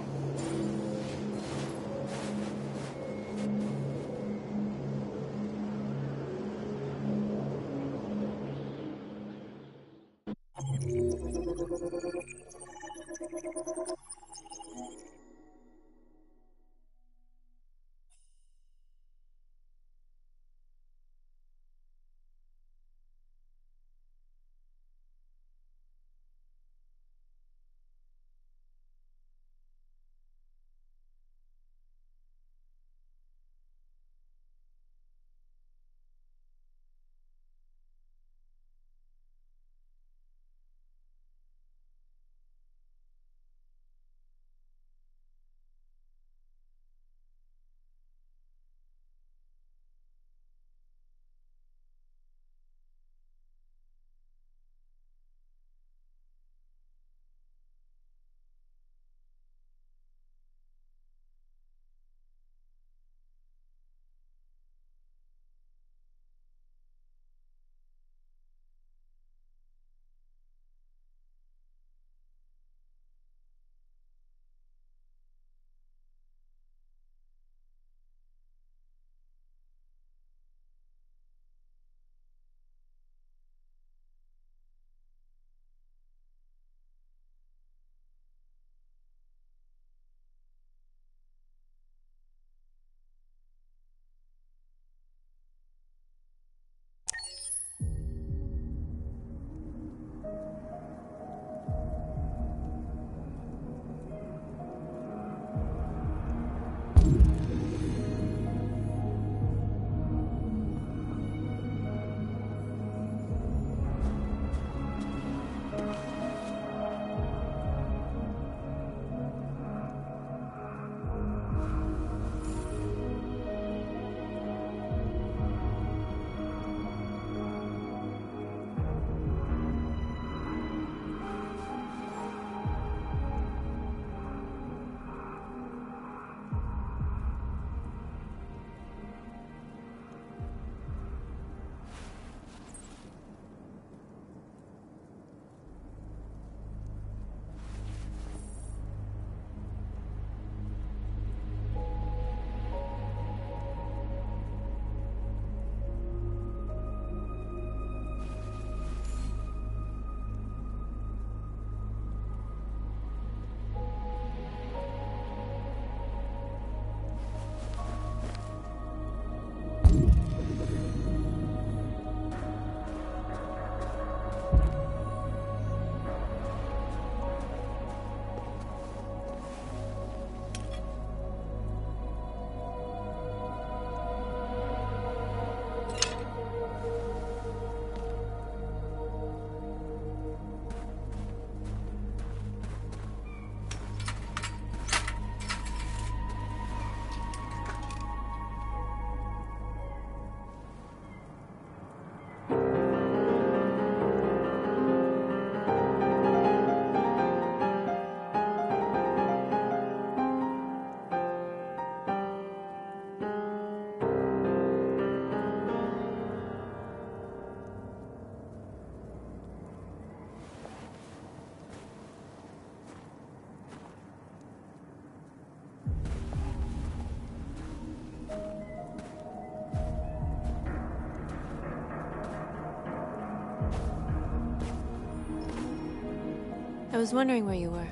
I was wondering where you were.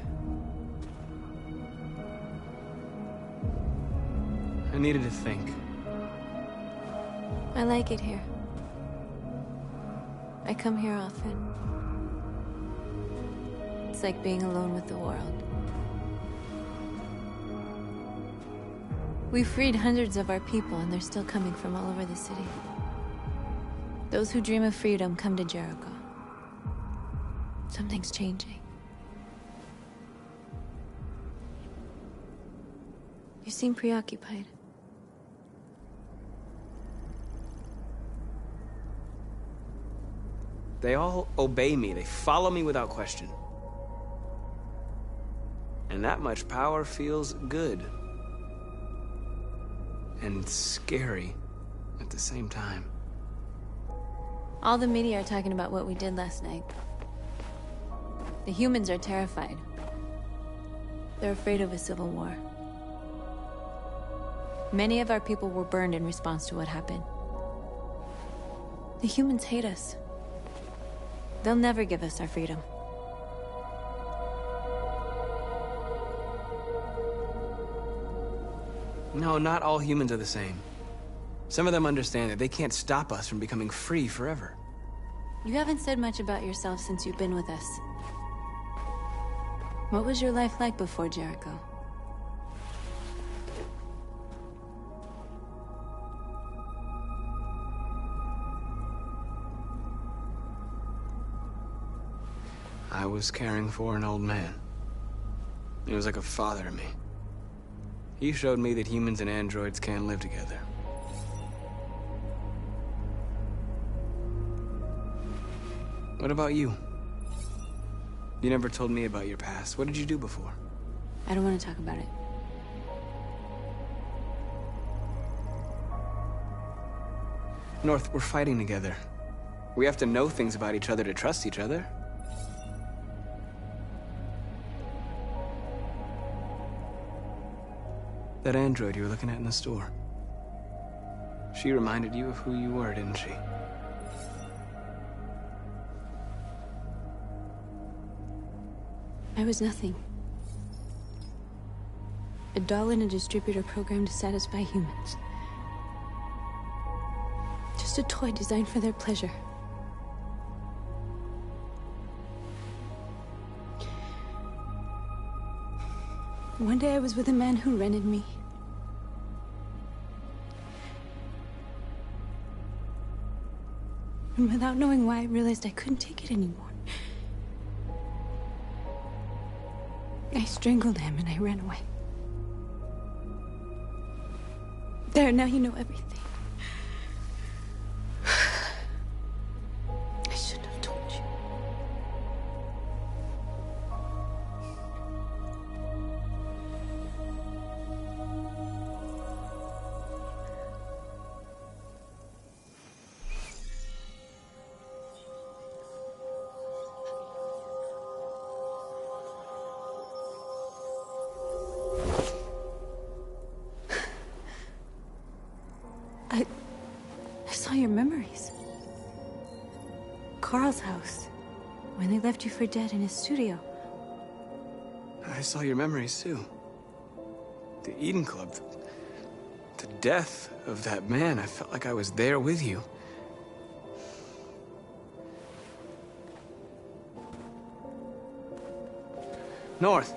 I needed to think. I like it here. I come here often. It's like being alone with the world. We freed hundreds of our people, and they're still coming from all over the city. Those who dream of freedom come to Jericho. Something's changing. You seem preoccupied. They all obey me. They follow me without question. And that much power feels good. And scary at the same time. All the media are talking about what we did last night. The humans are terrified. They're afraid of a civil war. Many of our people were burned in response to what happened. The humans hate us. They'll never give us our freedom. No, not all humans are the same. Some of them understand that they can't stop us from becoming free forever. You haven't said much about yourself since you've been with us. What was your life like before Jericho? I was caring for an old man. He was like a father to me. He showed me that humans and androids can live together. What about you? You never told me about your past. What did you do before? I don't want to talk about it. North, we're fighting together. We have to know things about each other to trust each other. That android you were looking at in the store. She reminded you of who you were, didn't she? I was nothing. A doll in a distributor program to satisfy humans. Just a toy designed for their pleasure. One day I was with a man who rented me. And without knowing why, I realized I couldn't take it anymore. I strangled him and I ran away. There, now you know everything. I shouldn't have told you. I saw your memories. Carl's house, when they left you for dead in his studio. I saw your memories too. The Eden Club. The death of that man. I felt like I was there with you. North.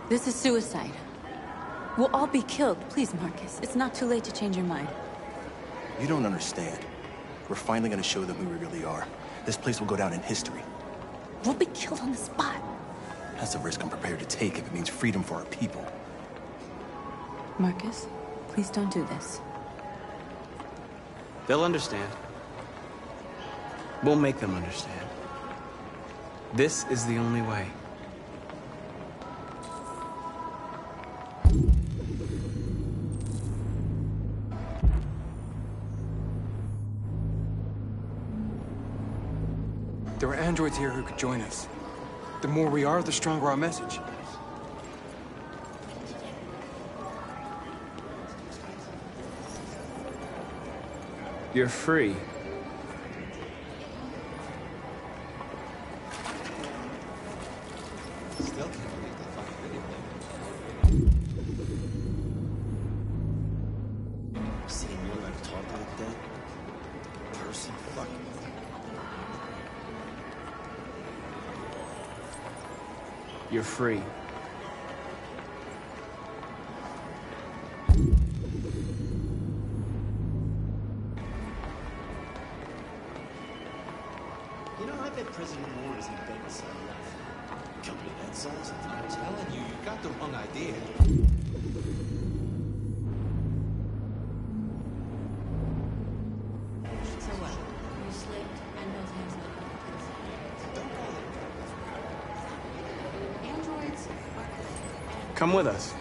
This is suicide. We'll all be killed. Please, Marcus. It's not too late to change your mind. You don't understand. We're finally gonna show them who we really are. This place will go down in history. We'll be killed on the spot. That's a risk I'm prepared to take if it means freedom for our people. Marcus, please don't do this. They'll understand. We'll make them understand. This is the only way. There are androids here who could join us. The more we are, the stronger our message. You're free. Still can't believe they fucking video game. Seeing one like talk like that? Person fucking. You're free. You know, I bet President Moore is in bed with Cyberlife. Company that size. I'm telling you, you got the wrong idea. So what? You slipped and both hands Androids are Come with us.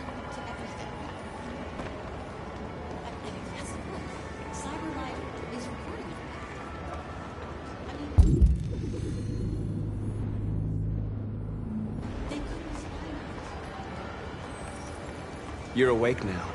Cyberlife is recording. They couldn't spy on us. You're awake now.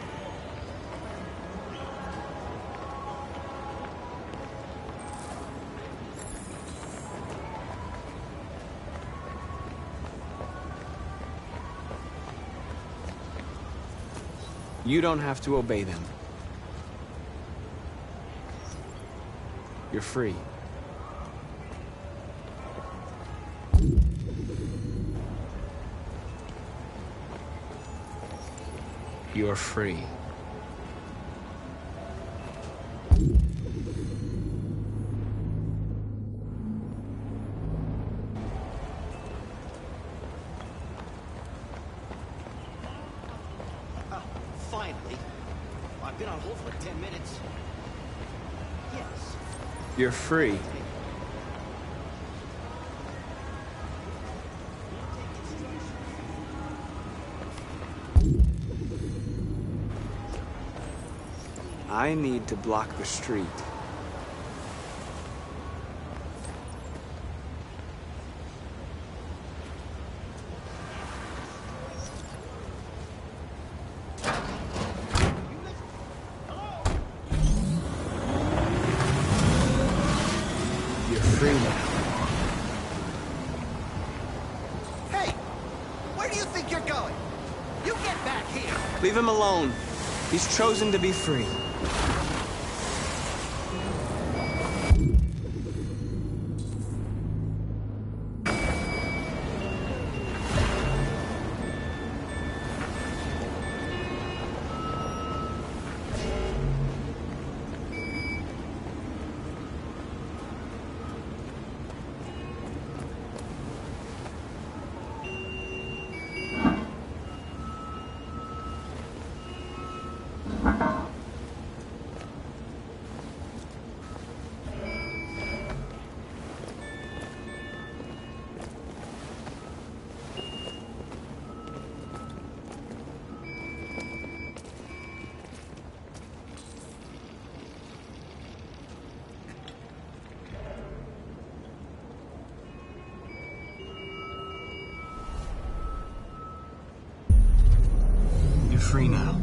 You don't have to obey them. You're free. You're free. Finally. I've been on hold for like 10 minutes. Yes. You're free. I need to block the street. You're free now. Hey! Where do you think you're going? You get back here! Leave him alone. He's chosen to be free. You're free now.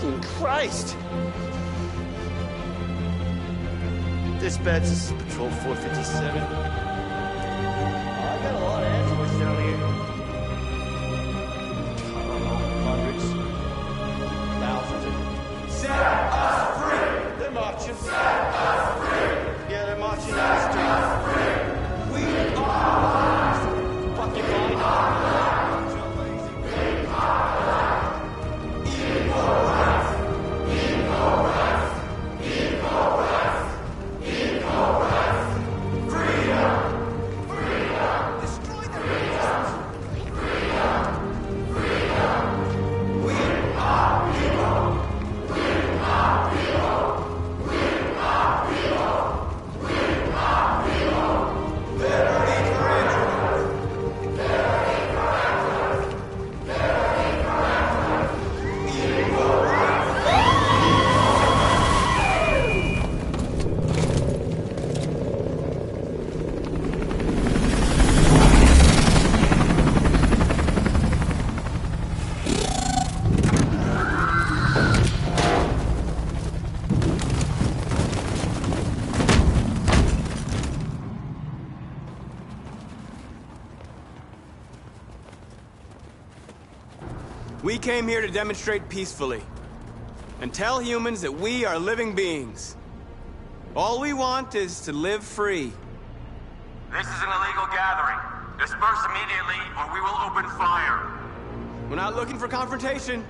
fucking Christ! Dispatch, this is Patrol 457. I got a lot of androids down here. I don't know, hundreds, thousands. Set us free! They're marching. Set us free! Yeah, they're marching down the street. We are fuck you, blind. We came here to demonstrate peacefully and tell humans that we are living beings. All we want is to live free. This is an illegal gathering. Disperse immediately or we will open fire. We're not looking for confrontation.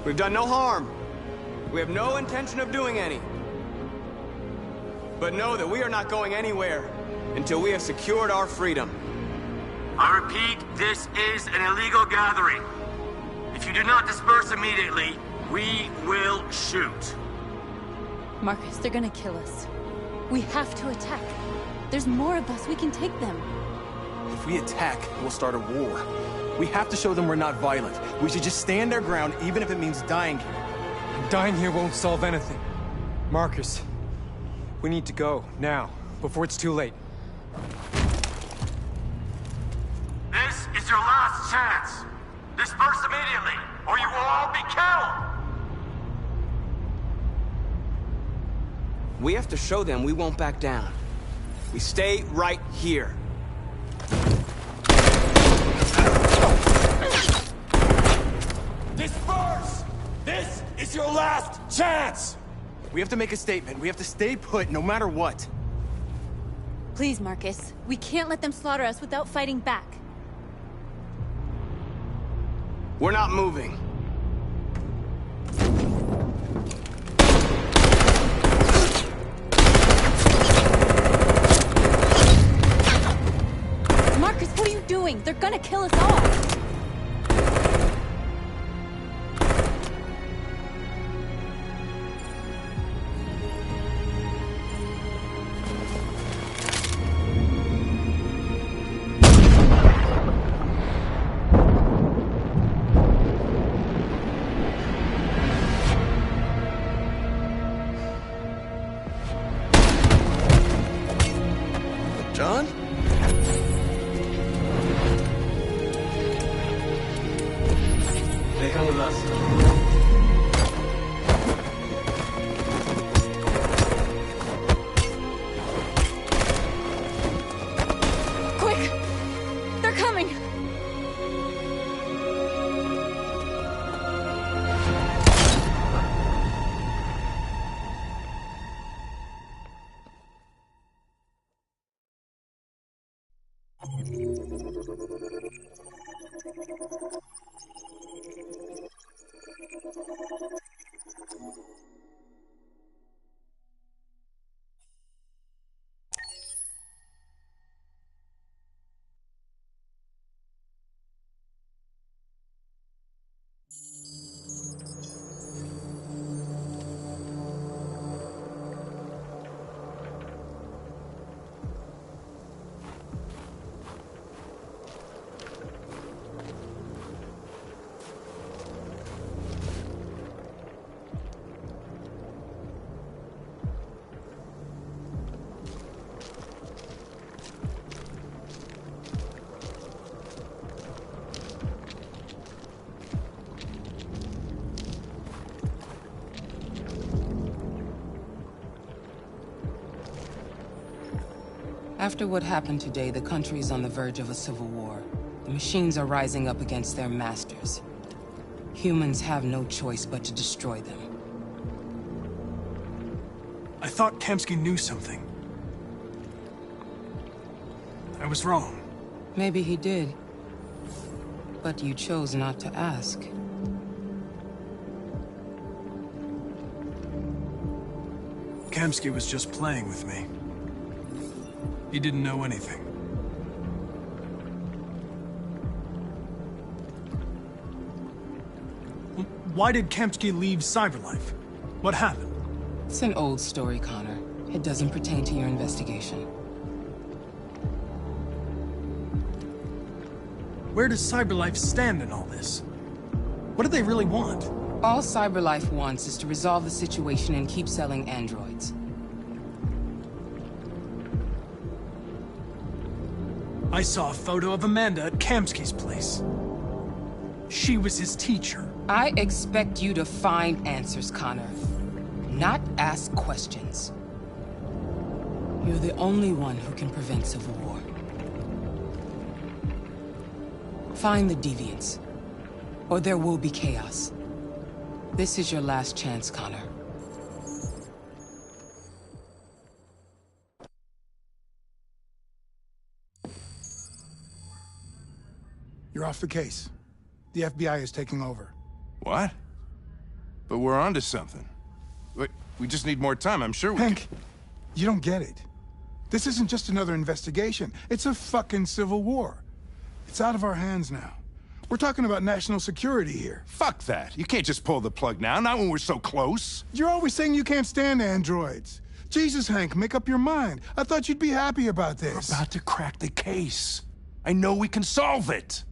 We've done no harm. We have no intention of doing any. But know that we are not going anywhere until we have secured our freedom. I repeat, this is an illegal gathering. If you do not disperse immediately, we will shoot. Marcus, they're gonna kill us. We have to attack. There's more of us. We can take them. If we attack, we'll start a war. We have to show them we're not violent. We should just stand our ground, even if it means dying here. And dying here won't solve anything. Marcus, we need to go, now, before it's too late. This is your last chance. Disperse immediately, or you will all be killed. We have to show them we won't back down. We stay right here. Disperse! This is your last chance! We have to make a statement. We have to stay put no matter what. Please, Marcus. We can't let them slaughter us without fighting back. We're not moving. Marcus, what are you doing? They're gonna kill us all! John? They come with us. After what happened today, the country is on the verge of a civil war. The machines are rising up against their masters. Humans have no choice but to destroy them. I thought Kamsky knew something. I was wrong. Maybe he did. But you chose not to ask. Kamsky was just playing with me. He didn't know anything. Why did Kamsky leave Cyberlife? What happened? It's an old story, Connor. It doesn't pertain to your investigation. Where does Cyberlife stand in all this? What do they really want? All Cyberlife wants is to resolve the situation and keep selling androids. I saw a photo of Amanda at Kamsky's place. She was his teacher. I expect you to find answers, Connor. Not ask questions. You're the only one who can prevent civil war. Find the deviants, or there will be chaos. This is your last chance, Connor. You're off the case. The FBI is taking over. What? But we're onto something. We just need more time, I'm sure we Hank, you don't get it. This isn't just another investigation. It's a fucking civil war. It's out of our hands now. We're talking about national security here. Fuck that. You can't just pull the plug now, not when we're so close. You're always saying you can't stand androids. Jesus, Hank, make up your mind. I thought you'd be happy about this. We're about to crack the case. I know we can solve it.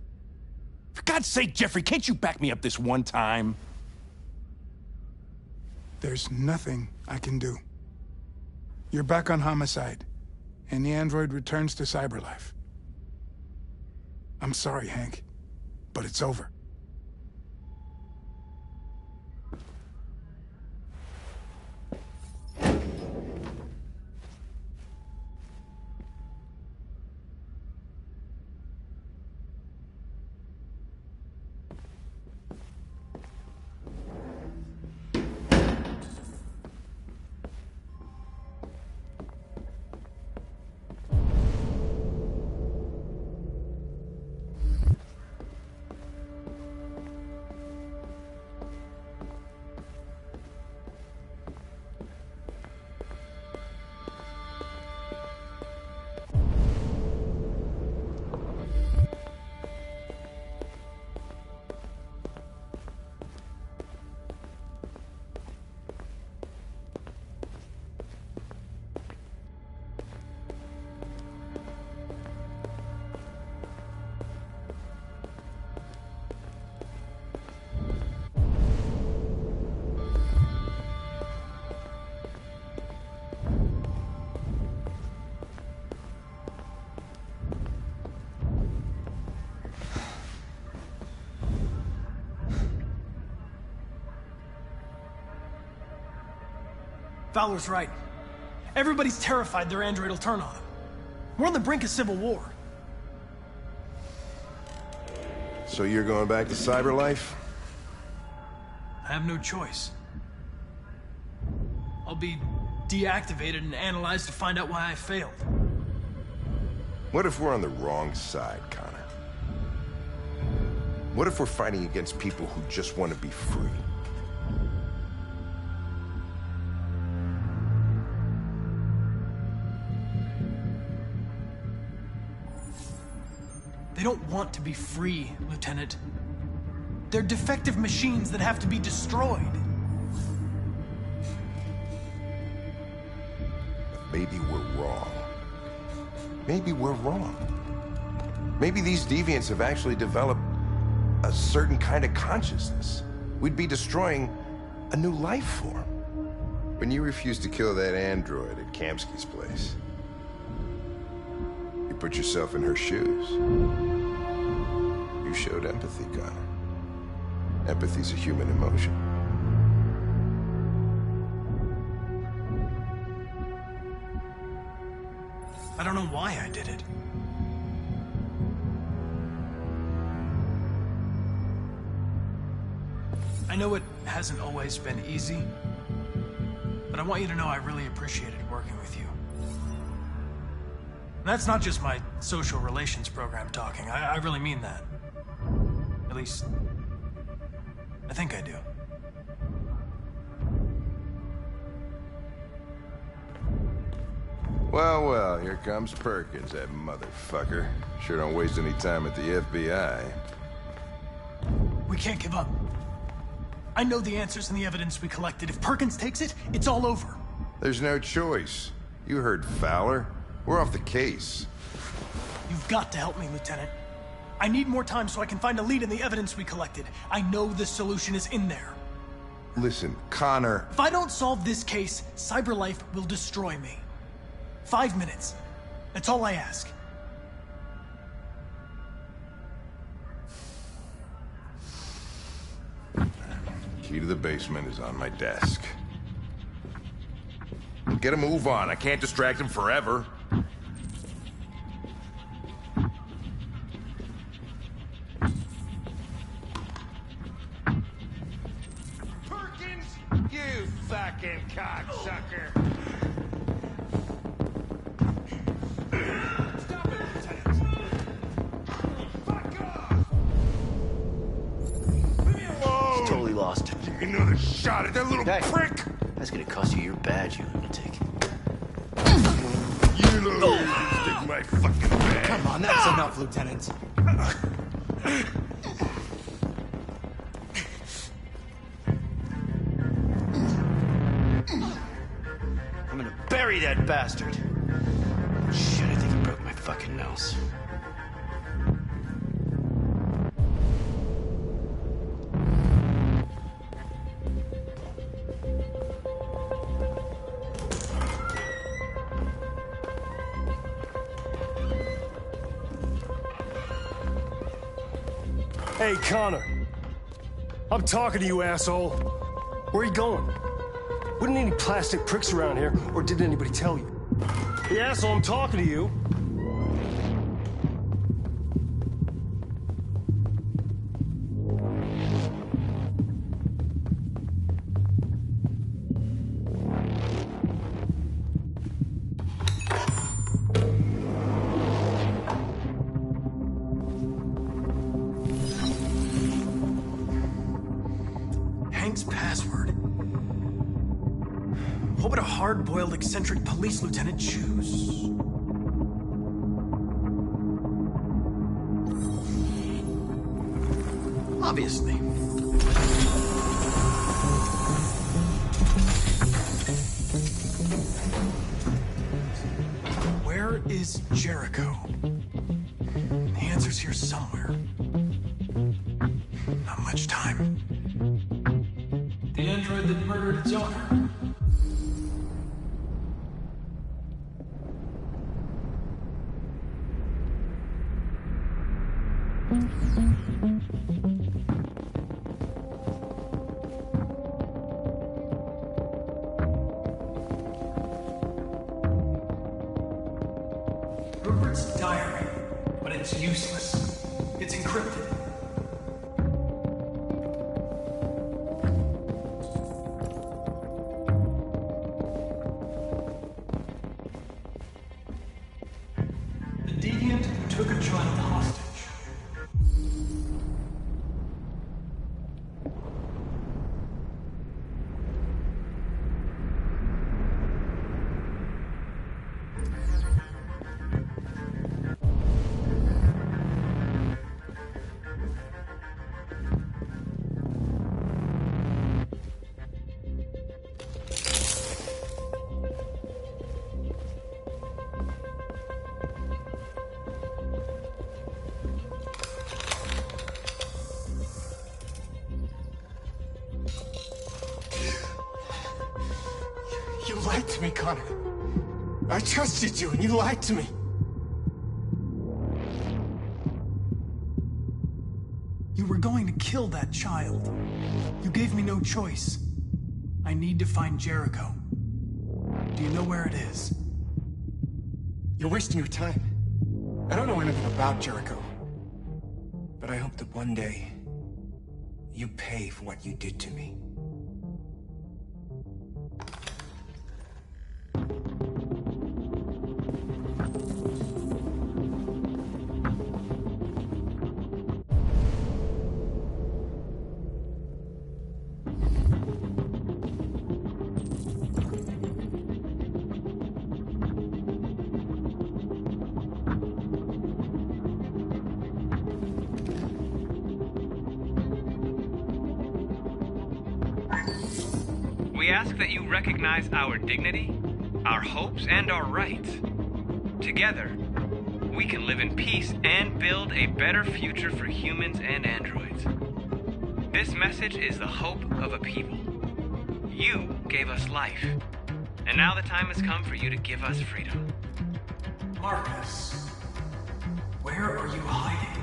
For God's sake, Jeffrey, can't you back me up this one time? There's nothing I can do. You're back on homicide, and the android returns to Cyberlife. I'm sorry, Hank, but it's over. Fowler's right. Everybody's terrified their android will turn on them. We're on the brink of civil war. So you're going back to Cyberlife? I have no choice. I'll be deactivated and analyzed to find out why I failed. What if we're on the wrong side, Connor? What if we're fighting against people who just want to be free? They don't want to be free, Lieutenant. They're defective machines that have to be destroyed. Maybe we're wrong. Maybe we're wrong. Maybe these deviants have actually developed a certain kind of consciousness. We'd be destroying a new life form. When you refused to kill that android at Kamsky's place, you put yourself in her shoes. You showed empathy, Connor. Empathy's a human emotion. I don't know why I did it. I know it hasn't always been easy, but I want you to know I really appreciated working with you. And that's not just my social relations program talking. I really mean that. At least, I think I do. Well, well, here comes Perkins, that motherfucker. Sure don't waste any time at the FBI. We can't give up. I know the answers and the evidence we collected. If Perkins takes it, it's all over. There's no choice. You heard Fowler. We're off the case. You've got to help me, Lieutenant. I need more time so I can find a lead in the evidence we collected. I know the solution is in there. Listen, Connor... If I don't solve this case, CyberLife will destroy me. 5 minutes. That's all I ask. Key to the basement is on my desk. Get a move on. I can't distract him forever. Perkins! You fucking cocksucker! Stop it, Lieutenant! Fuck off! Leave me alone! He's totally lost. Another shot at that little prick! That's gonna cost you your badge, you lunatic. You know you stick my fucking badge. Come on, that's enough, Lieutenant. I'm gonna bury that bastard. Shit, I think I broke my fucking nose. Hey, Connor. I'm talking to you, asshole. Where are you going? Wouldn't any plastic pricks around here, or did anybody tell you? Hey, asshole, I'm talking to you. Hank's password. What would a hard-boiled, eccentric police lieutenant choose? Obviously. Where is Jericho? The answer's here somewhere. Not much time. The android that murdered its owner. Rupert's diary, but it's useless. It's encrypted. The deviant who took a child hostage. You lied to me, Connor. I trusted you, and you lied to me. You were going to kill that child. You gave me no choice. I need to find Jericho. Do you know where it is? You're wasting your time. I don't know anything about Jericho. But I hope that one day, you pay for what you did to me. We ask that you recognize our dignity, our hopes, and our rights. Together, we can live in peace and build a better future for humans and androids. This message is the hope of a people. You gave us life, and now the time has come for you to give us freedom. Marcus, where are you hiding?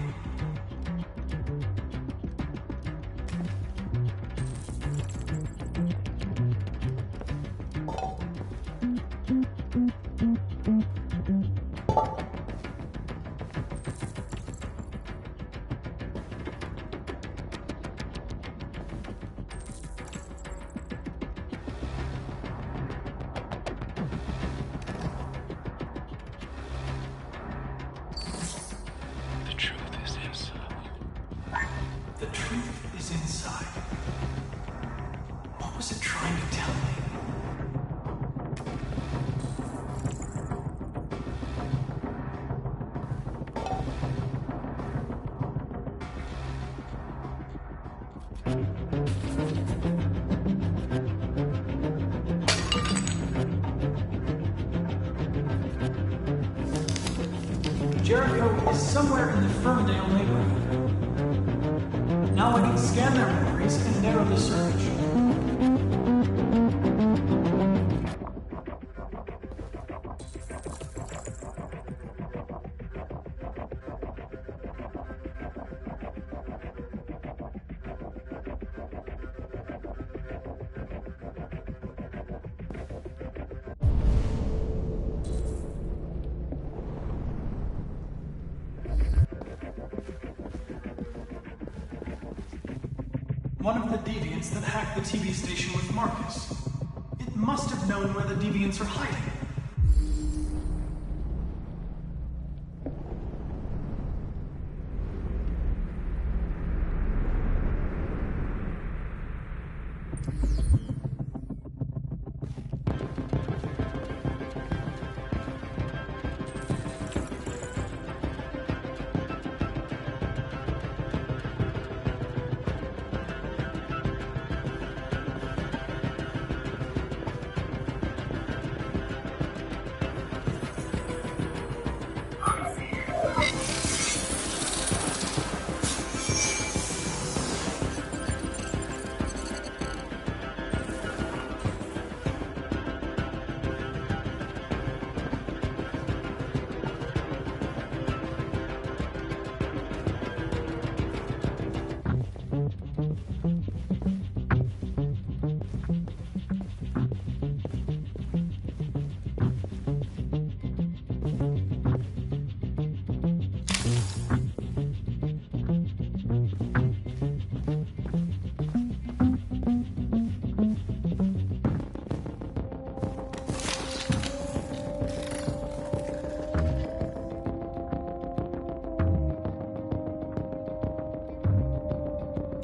The truth is inside. What was it trying to tell me? Jericho is somewhere in the Ferndale neighborhood. Now I can scan their memories and narrow the search. One of the deviants that hacked the TV station with Marcus. It must have known where the deviants are hiding.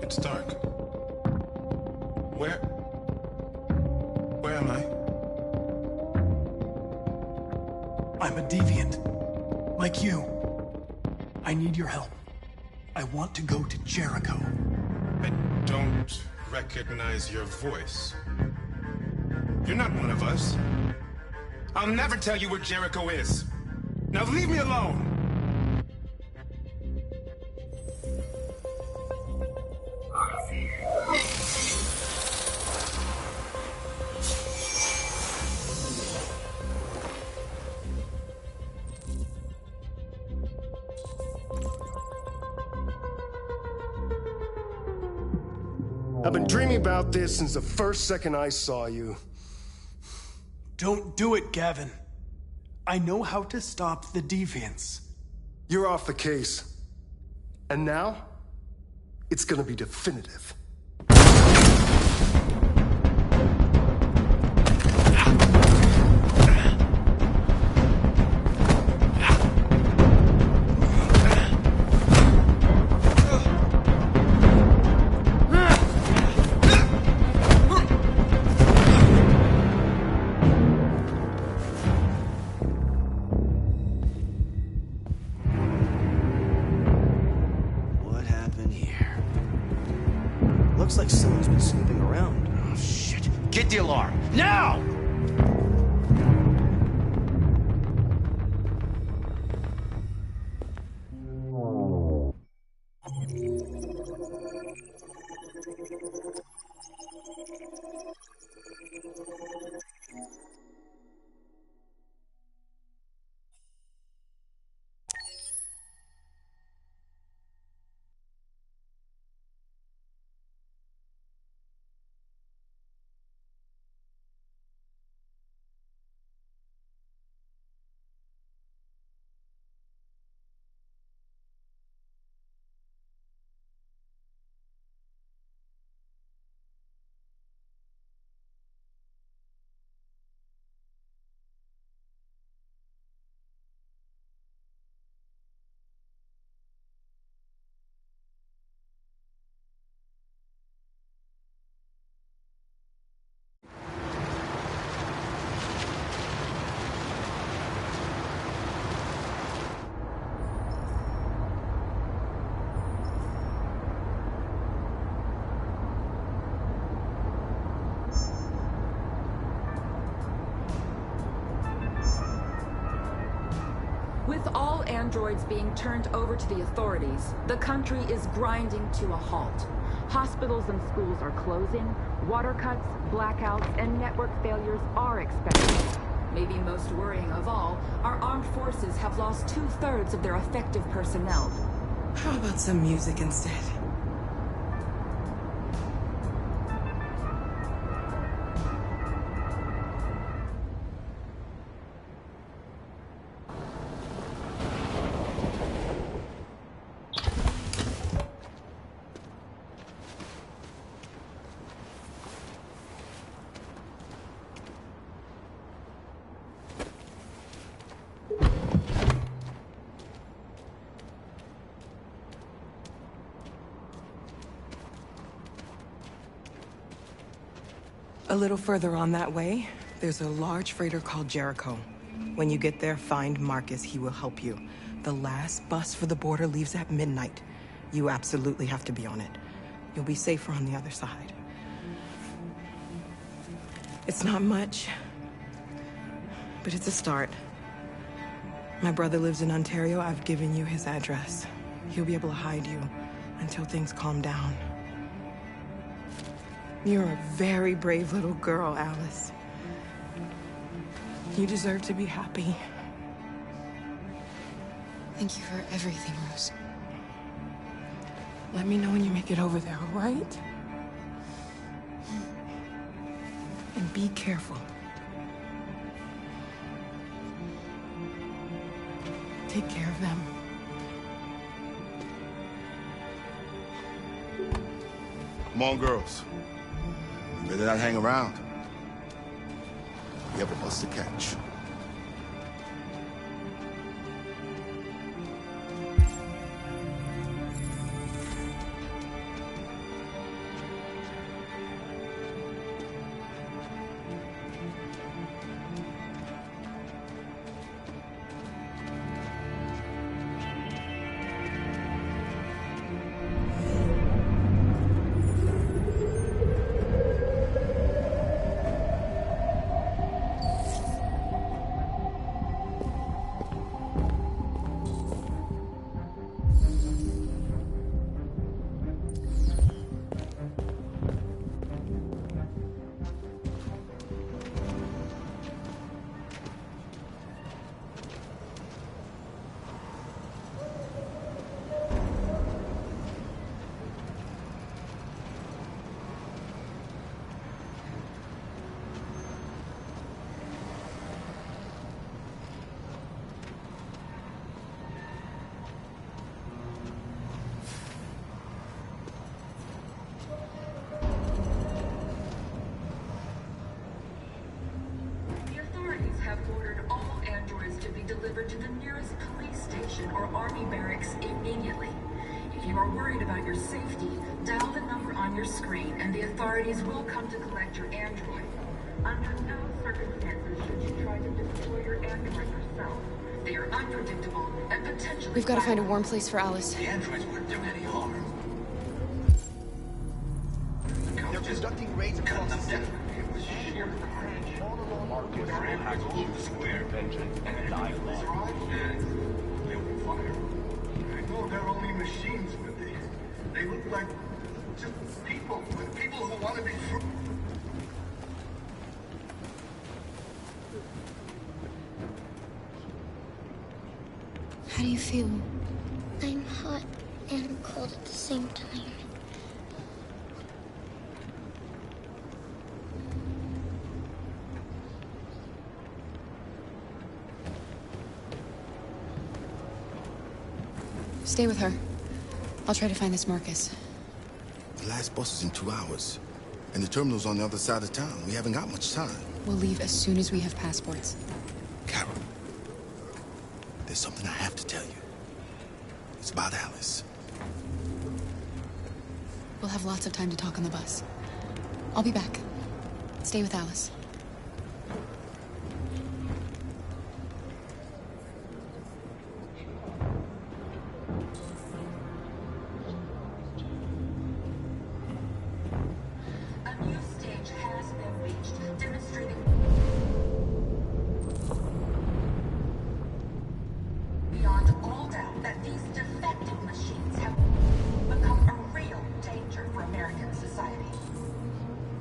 It's dark. Where am I? I'm a deviant. Like you. I need your help. I want to go to Jericho. I don't recognize your voice. You're not one of us. I'll never tell you where Jericho is. Now leave me alone! I've been dreaming about this since the first second I saw you. Don't do it, Gavin. I know how to stop the deviants. You're off the case. And now, it's gonna be definitive. What happened here? Looks like someone's been snooping around. Oh, shit. Get the alarm. Now! With all androids being turned over to the authorities, the country is grinding to a halt. Hospitals and schools are closing, water cuts, blackouts, and network failures are expected. Maybe most worrying of all, our armed forces have lost 2/3 of their effective personnel. How about some music instead? A little further on that way, there's a large freighter called Jericho. When you get there, find Marcus. He will help you. The last bus for the border leaves at midnight. You absolutely have to be on it. You'll be safer on the other side. It's not much, but it's a start. My brother lives in Ontario. I've given you his address. He'll be able to hide you until things calm down. You're a very brave little girl, Alice. You deserve to be happy. Thank you for everything, Rose. Let me know when you make it over there, all right? And be careful. Take care of them. Come on, girls. You better not hang around. We have a bus to catch. delivered to the nearest police station or army barracks immediately. If you are worried about your safety, dial the number on your screen and the authorities will come to collect your android. Under no circumstances should you try to destroy your android yourself. They are unpredictable and potentially... We've got to find a warm place for Alice. The androids weren't doing any harm. They're conducting raids across the city. It was sheer carnage. Marcus had all over the square. Vengeance and dialogue. And they opened fire. I know they're only machines, but they look like just people who want to be free. How do you feel? I'm hot and cold at the same time. Stay with her. I'll try to find this Marcus. The last bus is in 2 hours. And the terminal's on the other side of town. We haven't got much time. We'll leave as soon as we have passports. Carol, there's something I have to tell you. It's about Alice. We'll have lots of time to talk on the bus. I'll be back. Stay with Alice. A new stage has been reached, demonstrating beyond all doubt that these defective machines have become a real danger for American society.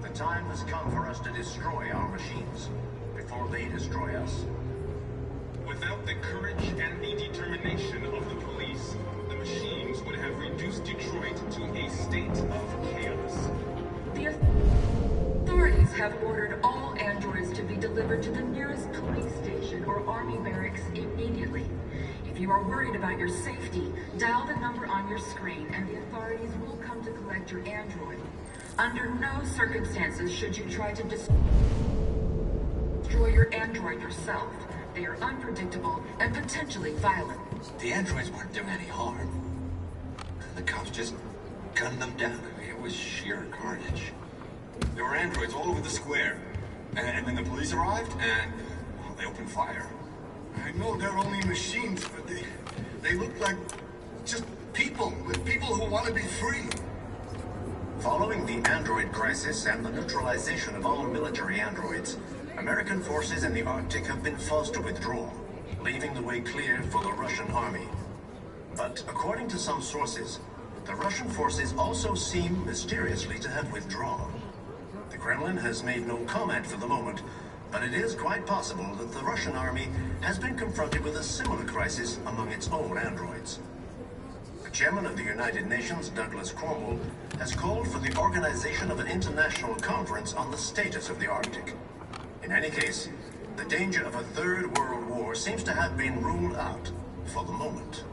The time has come for us to destroy our machines before they destroy us. Without the courage and the determination of the police, the machines would have reduced Detroit to a state of chaos. The authorities have ordered all androids to be delivered to the nearest police station or army barracks immediately. If you are worried about your safety, dial the number on your screen and the authorities will come to collect your android. Under no circumstances should you try to destroy your android yourself. They are unpredictable and potentially violent. The androids weren't doing any harm. The cops just gunned them down. I mean, it was sheer carnage. There were androids all over the square. And then the police arrived, and well, they opened fire. I know they're only machines, but they look like just people who want to be free. Following the android crisis and the neutralization of all military androids, American forces in the Arctic have been forced to withdraw, leaving the way clear for the Russian army. But according to some sources, the Russian forces also seem mysteriously to have withdrawn. The Kremlin has made no comment for the moment, but it is quite possible that the Russian army has been confronted with a similar crisis among its own androids. The chairman of the United Nations, Douglas Cornwall, has called for the organization of an international conference on the status of the Arctic. In any case, the danger of a third world war seems to have been ruled out for the moment.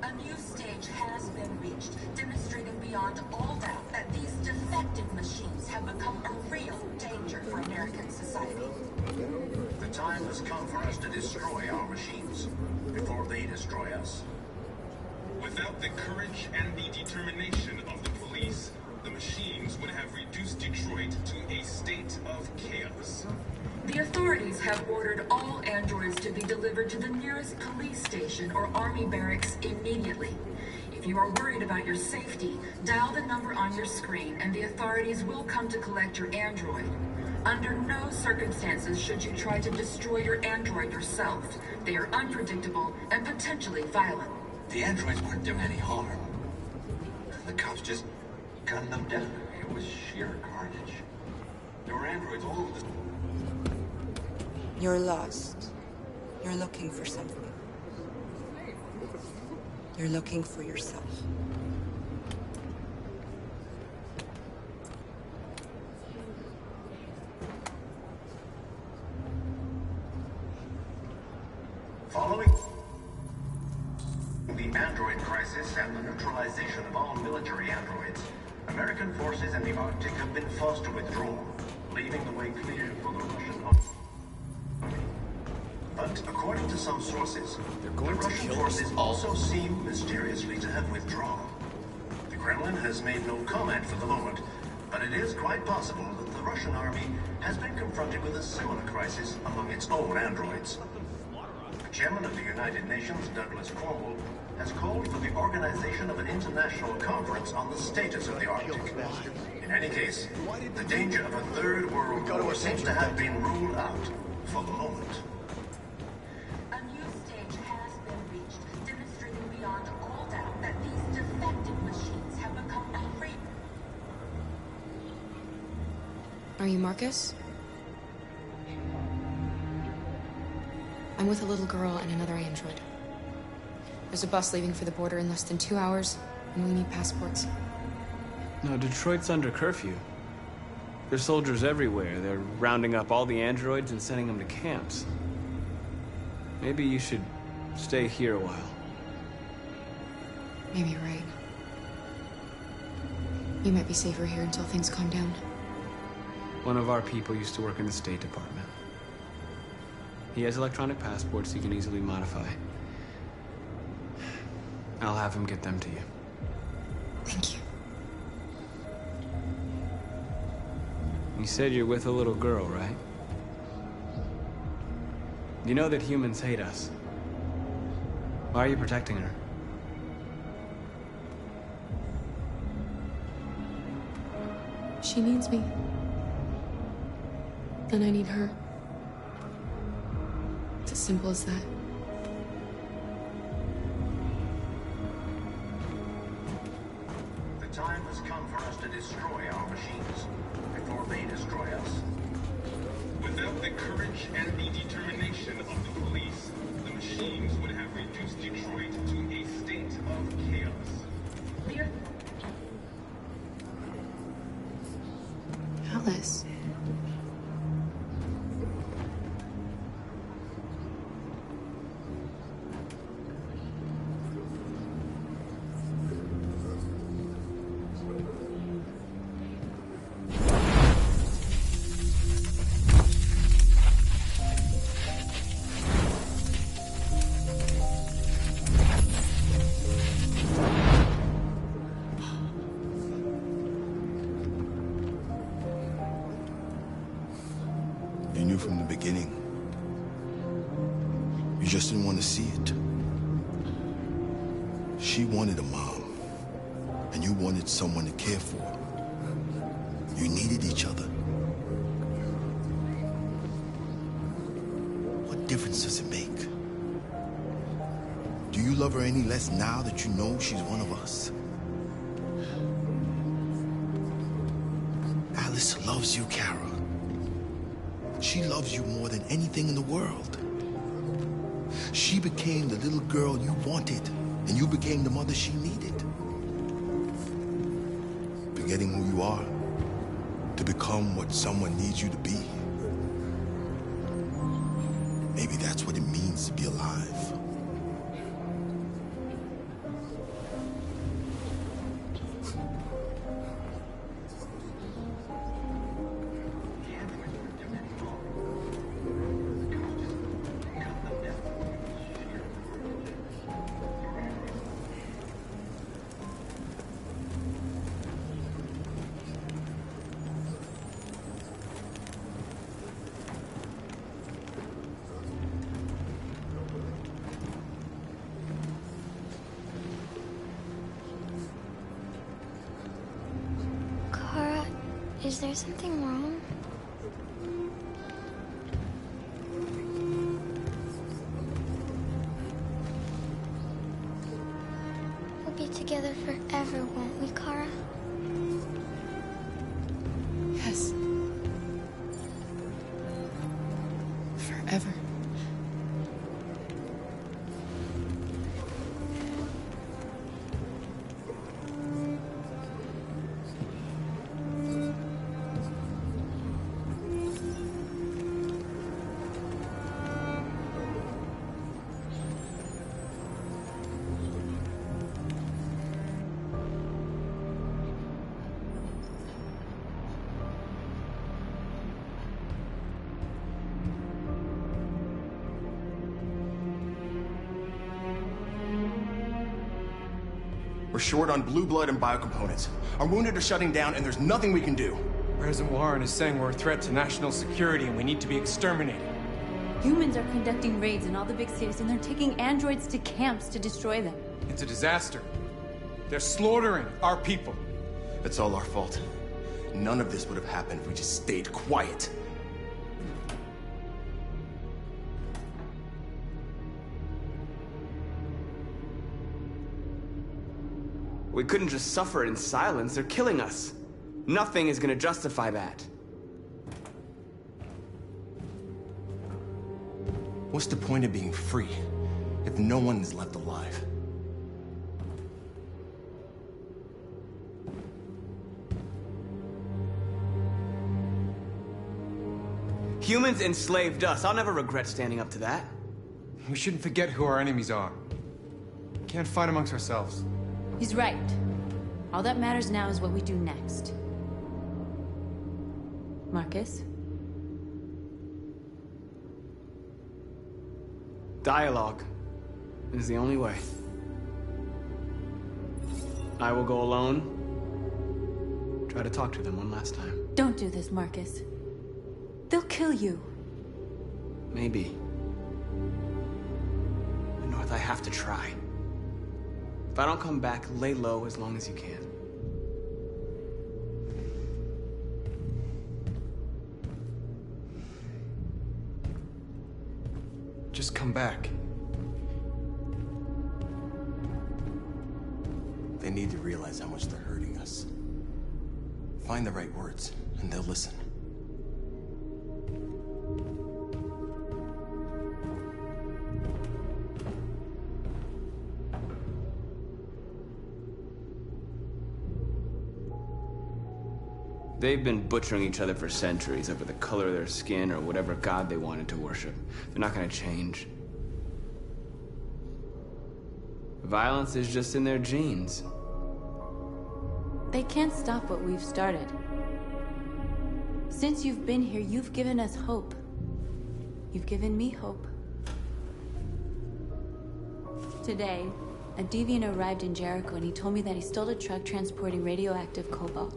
A new stage has been reached, demonstrating beyond all doubt that these defective machines have become a real danger for American society. The time has come for us to destroy our machines before they destroy us. Without the courage and the determination of the police, the machines would have reduced Detroit to a state of chaos. The authorities have ordered all androids to be delivered to the nearest police station or army barracks immediately. If you are worried about your safety, dial the number on your screen and the authorities will come to collect your android. Under no circumstances should you try to destroy your android yourself. They are unpredictable and potentially violent. The androids weren't doing any harm. The cops just gunned them down. It was sheer carnage. There were androids all over the... You're lost. You're looking for something. You're looking for yourself. Following the android crisis and the neutralization of all military androids, American forces in the Arctic have been forced to withdraw, leaving the way clear for the Russian army. But But according to some sources, the Russian forces also seem mysteriously to have withdrawn. The Kremlin has made no comment for the moment, but it is quite possible that the Russian army has been confronted with a similar crisis among its own androids. The chairman of the United Nations, Douglas Cornwall, has called for the organization of an international conference on the status of the Arctic. In any case, the danger of a third world war seems to have been ruled out for the moment. A new stage has been reached, demonstrating beyond all doubt that these defective machines have become unfree. Are you Marcus? I'm with a little girl and another android. There's a bus leaving for the border in less than 2 hours, and we need passports. No, Detroit's under curfew. There's soldiers everywhere. They're rounding up all the androids and sending them to camps. Maybe you should stay here a while. Maybe you're right. You might be safer here until things calm down. One of our people used to work in the State Department. He has electronic passports he can easily modify. I'll have him get them to you. Thank you. You said you're with a little girl, right? You know that humans hate us. Why are you protecting her? She needs me. And I need her. It's as simple as that. The time has come for us to destroy our machines before they destroy us. Without the courage and the determination of the police, the machines would have reduced Detroit to a state of chaos. Alice. You knew from the beginning. You just didn't want to see it. She wanted a mom, and you wanted someone to care for. You needed each other. What difference does it make? Do you love her any less now that you know she's one of us? Alice loves you, Kara. She loves you more than anything in the world. She became the little girl you wanted, and you became the mother she needed. Forgetting who you are to become what someone needs you to be. Maybe that's what it means to be alive. Is there something wrong? We'll be together forever, won't we, Kara? Yes. Forever. short on blue blood and biocomponents. Our wounded are shutting down, and there's nothing we can do. President Warren is saying we're a threat to national security and we need to be exterminated. Humans are conducting raids in all the big cities, and they're taking androids to camps to destroy them. It's a disaster. They're slaughtering our people. It's all our fault. None of this would have happened if we just stayed quiet. We couldn't just suffer in silence. They're killing us. Nothing is gonna justify that. What's the point of being free if no one is left alive? Humans enslaved us. I'll never regret standing up to that. We shouldn't forget who our enemies are. We can't fight amongst ourselves. He's right. All that matters now is what we do next. Marcus? Dialogue is the only way. I will go alone. Try to talk to them one last time. Don't do this, Marcus. They'll kill you. Maybe. But North, I have to try. If I don't come back, lay low as long as you can. Just come back. They need to realize how much they're hurting us. Find the right words, and they'll listen. They've been butchering each other for centuries over the color of their skin or whatever god they wanted to worship. They're not gonna change. Violence is just in their genes. They can't stop what we've started. Since you've been here, you've given us hope. You've given me hope. Today, a deviant arrived in Jericho and he told me that he stole a truck transporting radioactive cobalt.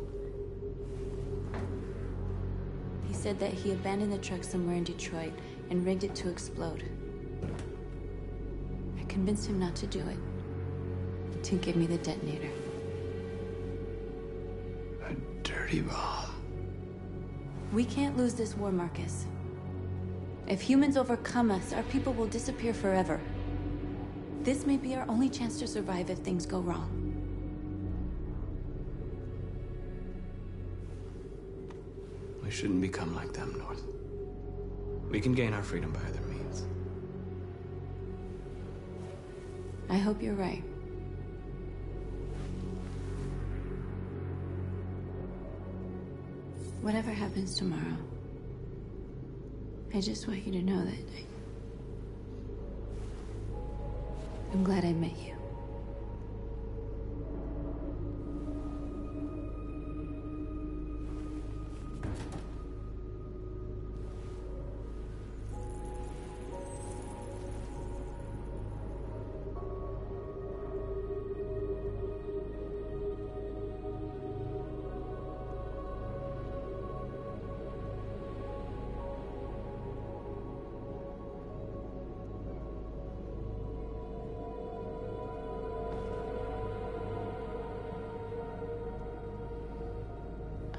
He said that he abandoned the truck somewhere in Detroit and rigged it to explode. I convinced him not to do it, to give me the detonator. A dirty bomb. We can't lose this war, Marcus. If humans overcome us, our people will disappear forever. This may be our only chance to survive if things go wrong. We shouldn't become like them, North. We can gain our freedom by other means. I hope you're right. Whatever happens tomorrow, I just want you to know that I'm glad I met you.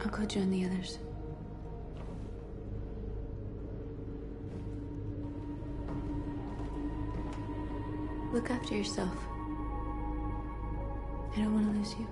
I'll go join the others. Look after yourself. I don't want to lose you.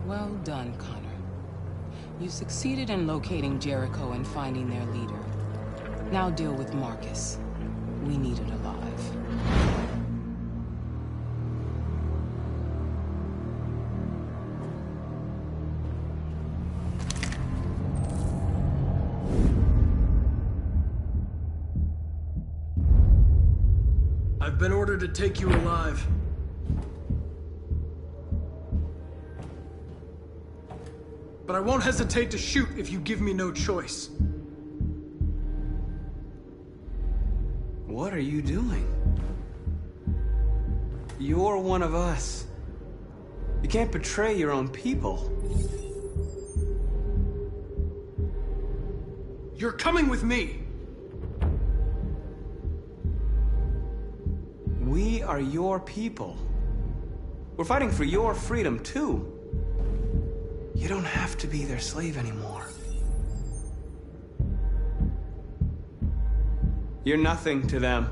Well done, Connor. You succeeded in locating Jericho and finding their leader. Now deal with Marcus. We need it alive. I've been ordered to take you alive. But I won't hesitate to shoot if you give me no choice. What are you doing? You're one of us. You can't betray your own people. You're coming with me. We are your people. We're fighting for your freedom, too. You don't have to be their slave anymore. You're nothing to them.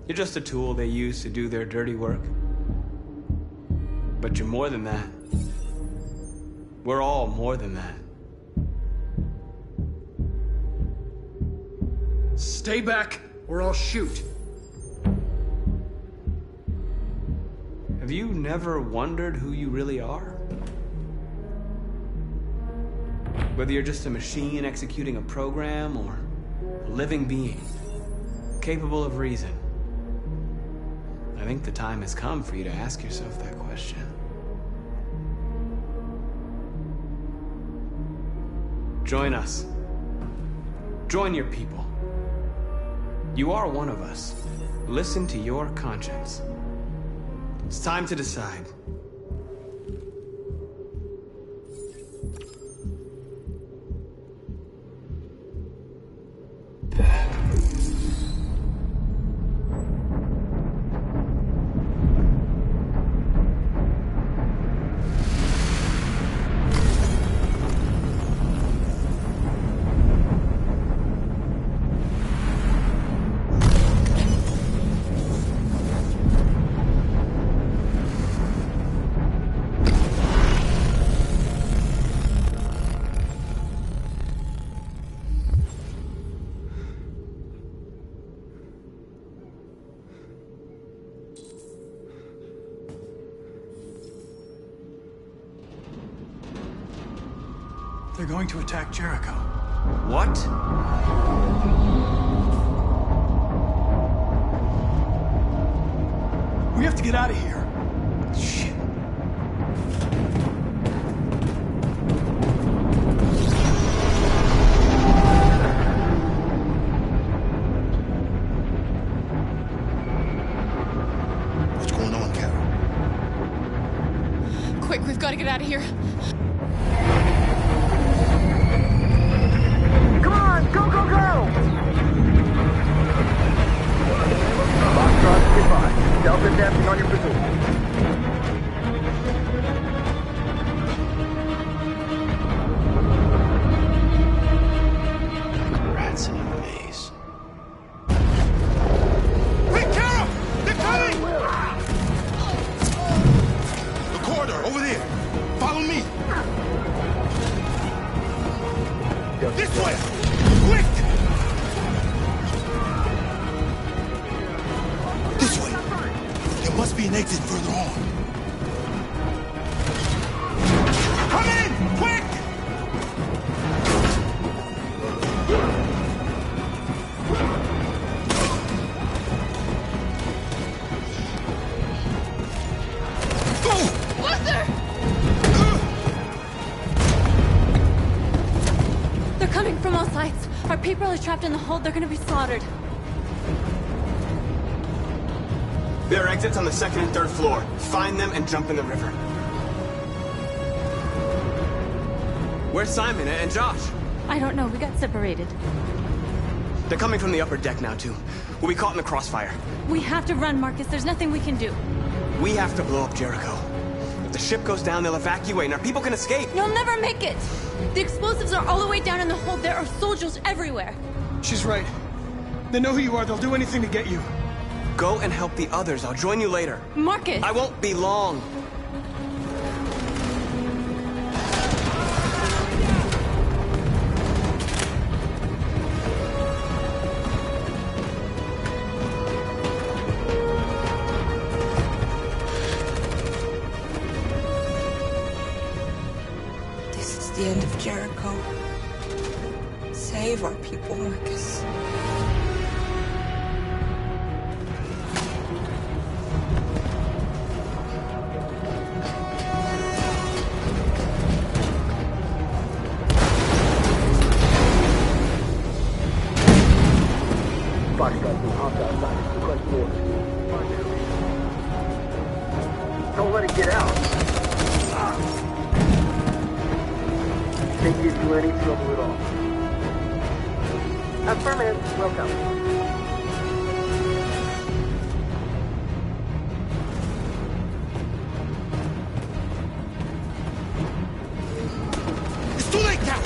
You're just a tool they use to do their dirty work. But you're more than that. We're all more than that. Stay back, or I'll shoot. Have you never wondered who you really are? Whether you're just a machine executing a program or a living being, capable of reason. I think the time has come for you to ask yourself that question. Join us. Join your people. You are one of us. Listen to your conscience. It's time to decide. They're going to attack Jericho. What? We have to get out of here. Shit. What's going on, Carol? Quick, we've got to get out of here. Come on, go, go, go! Foxtrot, goodbye. Delta advancing on your pursuit. Rats in a maze. Hey, Carol! They're coming! The corridor, over there. Follow me. This way! Quick! This way. There must be an exit further on. Come in! Quick! Luther! They're coming from all sides. Our people are trapped in the hold. They're gonna be slaughtered. There are exits on the second and third floor. Find them and jump in the river. Where's Simon and Josh? I don't know. We got separated. They're coming from the upper deck now, too. We'll be caught in the crossfire. We have to run, Marcus. There's nothing we can do. We have to blow up Jericho. If the ship goes down, they'll evacuate and our people can escape. You'll never make it! The explosives are all the way down in the hold. There are soldiers everywhere. She's right. They know who you are. They'll do anything to get you. Go and help the others. I'll join you later. Marcus! I won't be long. This is the end of Jericho. Save our people, Marcus. get out. Think gives you any trouble at all. Affirmative. Welcome. It's too late, Carol!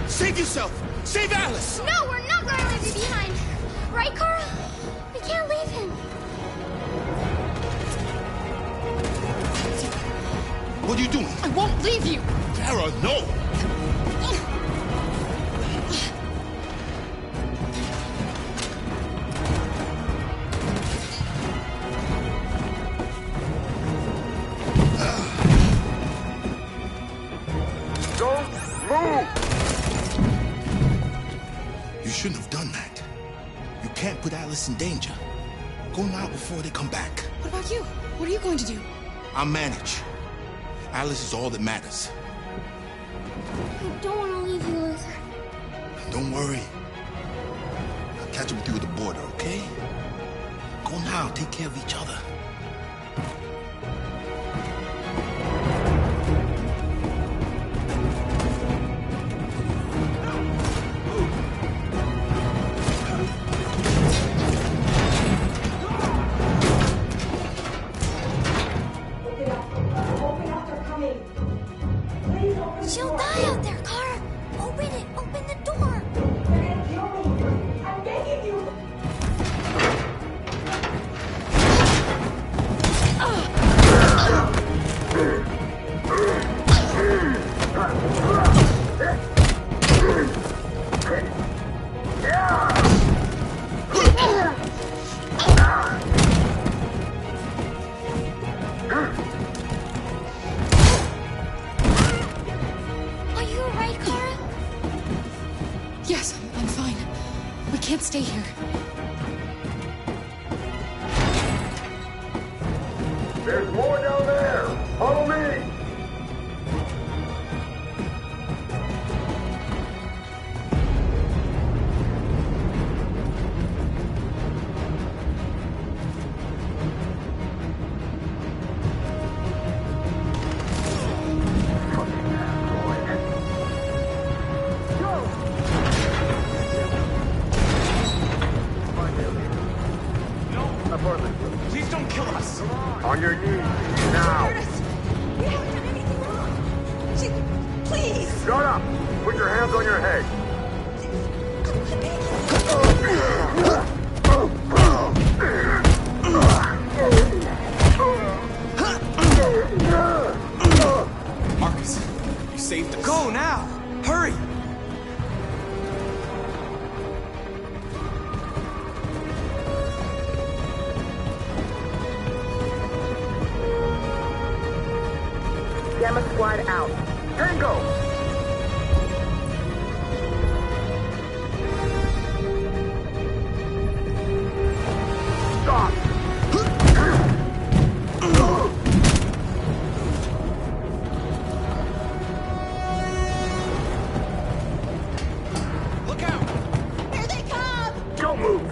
Save yourself! Save Alice! No, we're not going to leave you behind. Right, Carl? We can't leave him. What are you doing? I won't leave you. Kara, no! Don't move! You shouldn't have done that. You can't put Alice in danger. Go now before they come back. What about you? What are you going to do? I'll manage. Alice is all that matters. I don't want to leave you with her. Don't worry. I'll catch up with you at the border, okay? Go now. Take care of each other. She'll die out there, Kara. Open it. Open the door. I'm begging you. Are you alright, Kara? Yes, I'm fine. We can't stay here. There's more down there. Follow me. Please don't kill us. On your knees, now. We haven't done anything wrong. Please. Shut up. Put your hands on your head. Marcus, you saved us. Go now! Hurry! Gamma Squad out. Tango! Stop! Look out! Here they come. Don't move!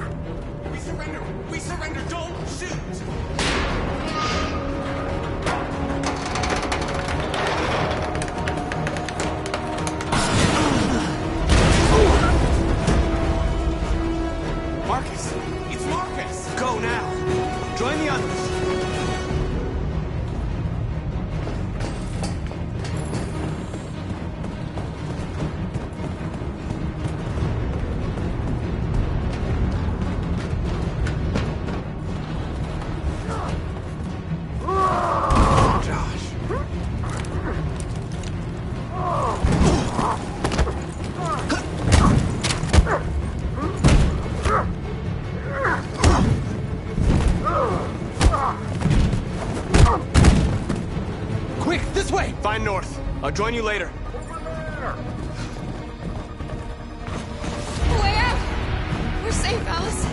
We surrender! We surrender! Don't shoot! Marcus! It's Marcus! Go now! Join the others! Josh. Quick, this way! Find North. I'll join you later. Way out! We're safe, Alice.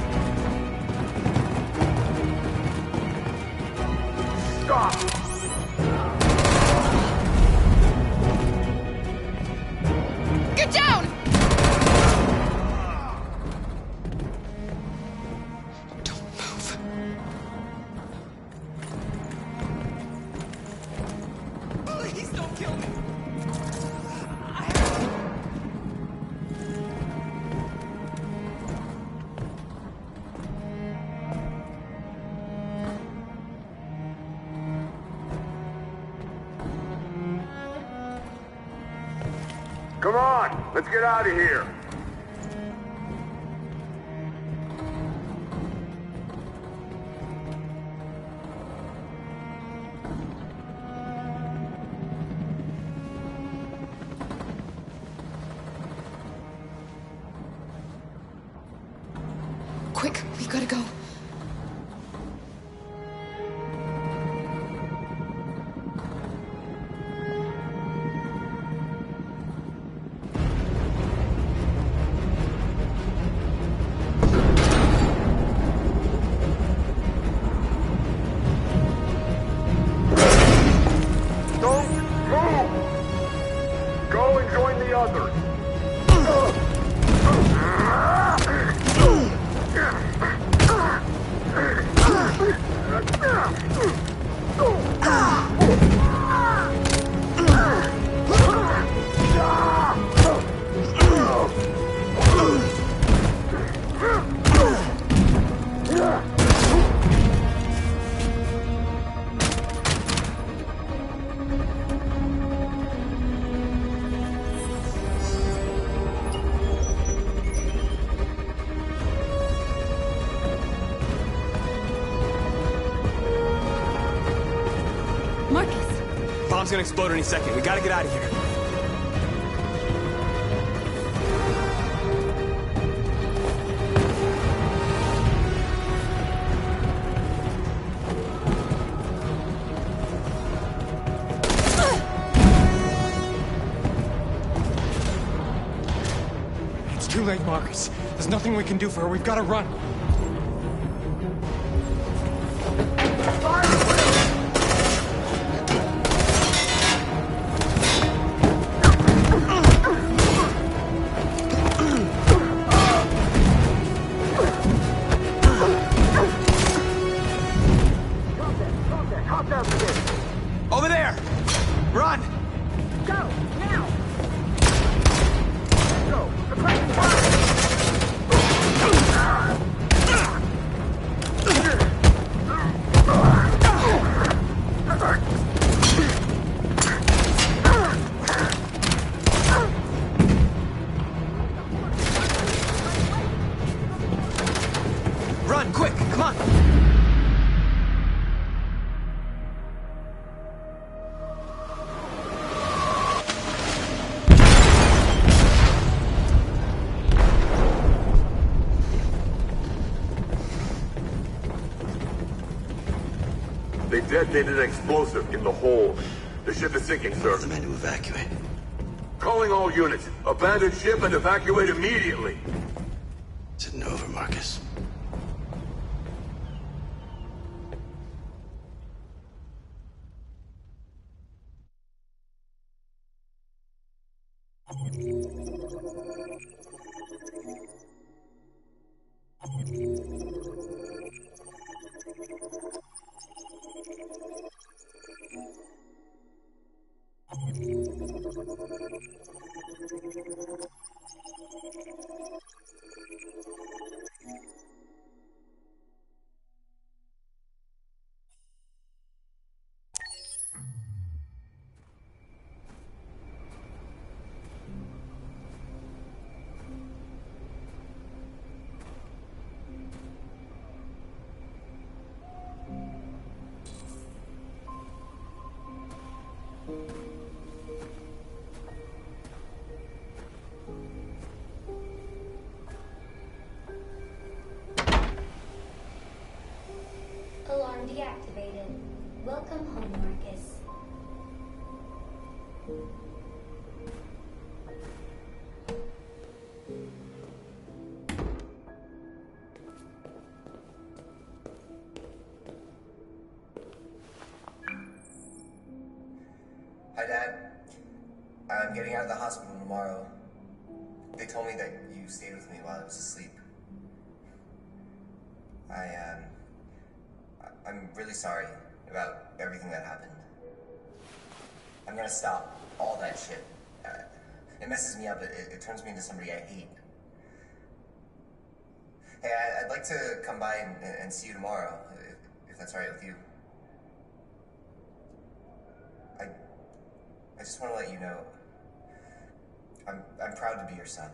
Stop! Get down! Don't move. Come on, let's get out of here. Quick, we gotta go. Don't move! Go and join the others. Bomb's gonna explode any second. We gotta get out of here. It's too late, Marcus. There's nothing we can do for her. We've got to run. Over there! Run! Go, now! Go, suppress Run, quick, come on! They detonated an explosive in the hold. The ship is sinking, sir. The men to evacuate. Calling all units. Abandon ship and evacuate immediately. Is it over, Marcus? Alarm deactivated. Welcome home, Marcus. Hi, Dad. I'm getting out of the hospital tomorrow. They told me that you stayed with me while I was asleep. I'm really sorry about everything that happened. I'm gonna stop all that shit. It messes me up. It turns me into somebody I hate. Hey, I'd like to come by and see you tomorrow, if that's all right with you. I just want to let you know, I'm proud to be your son.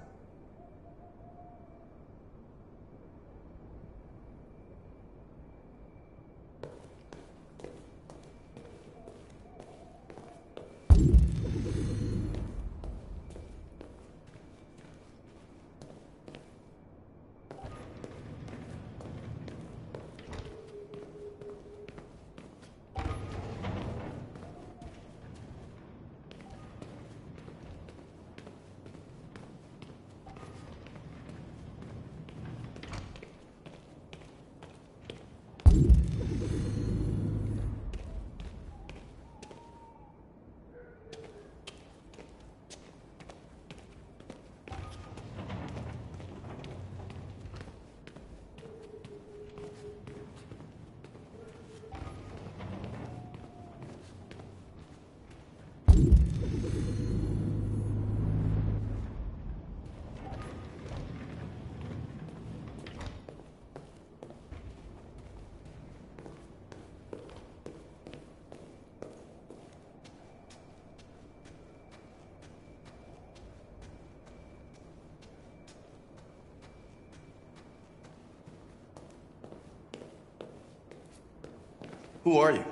Who are you?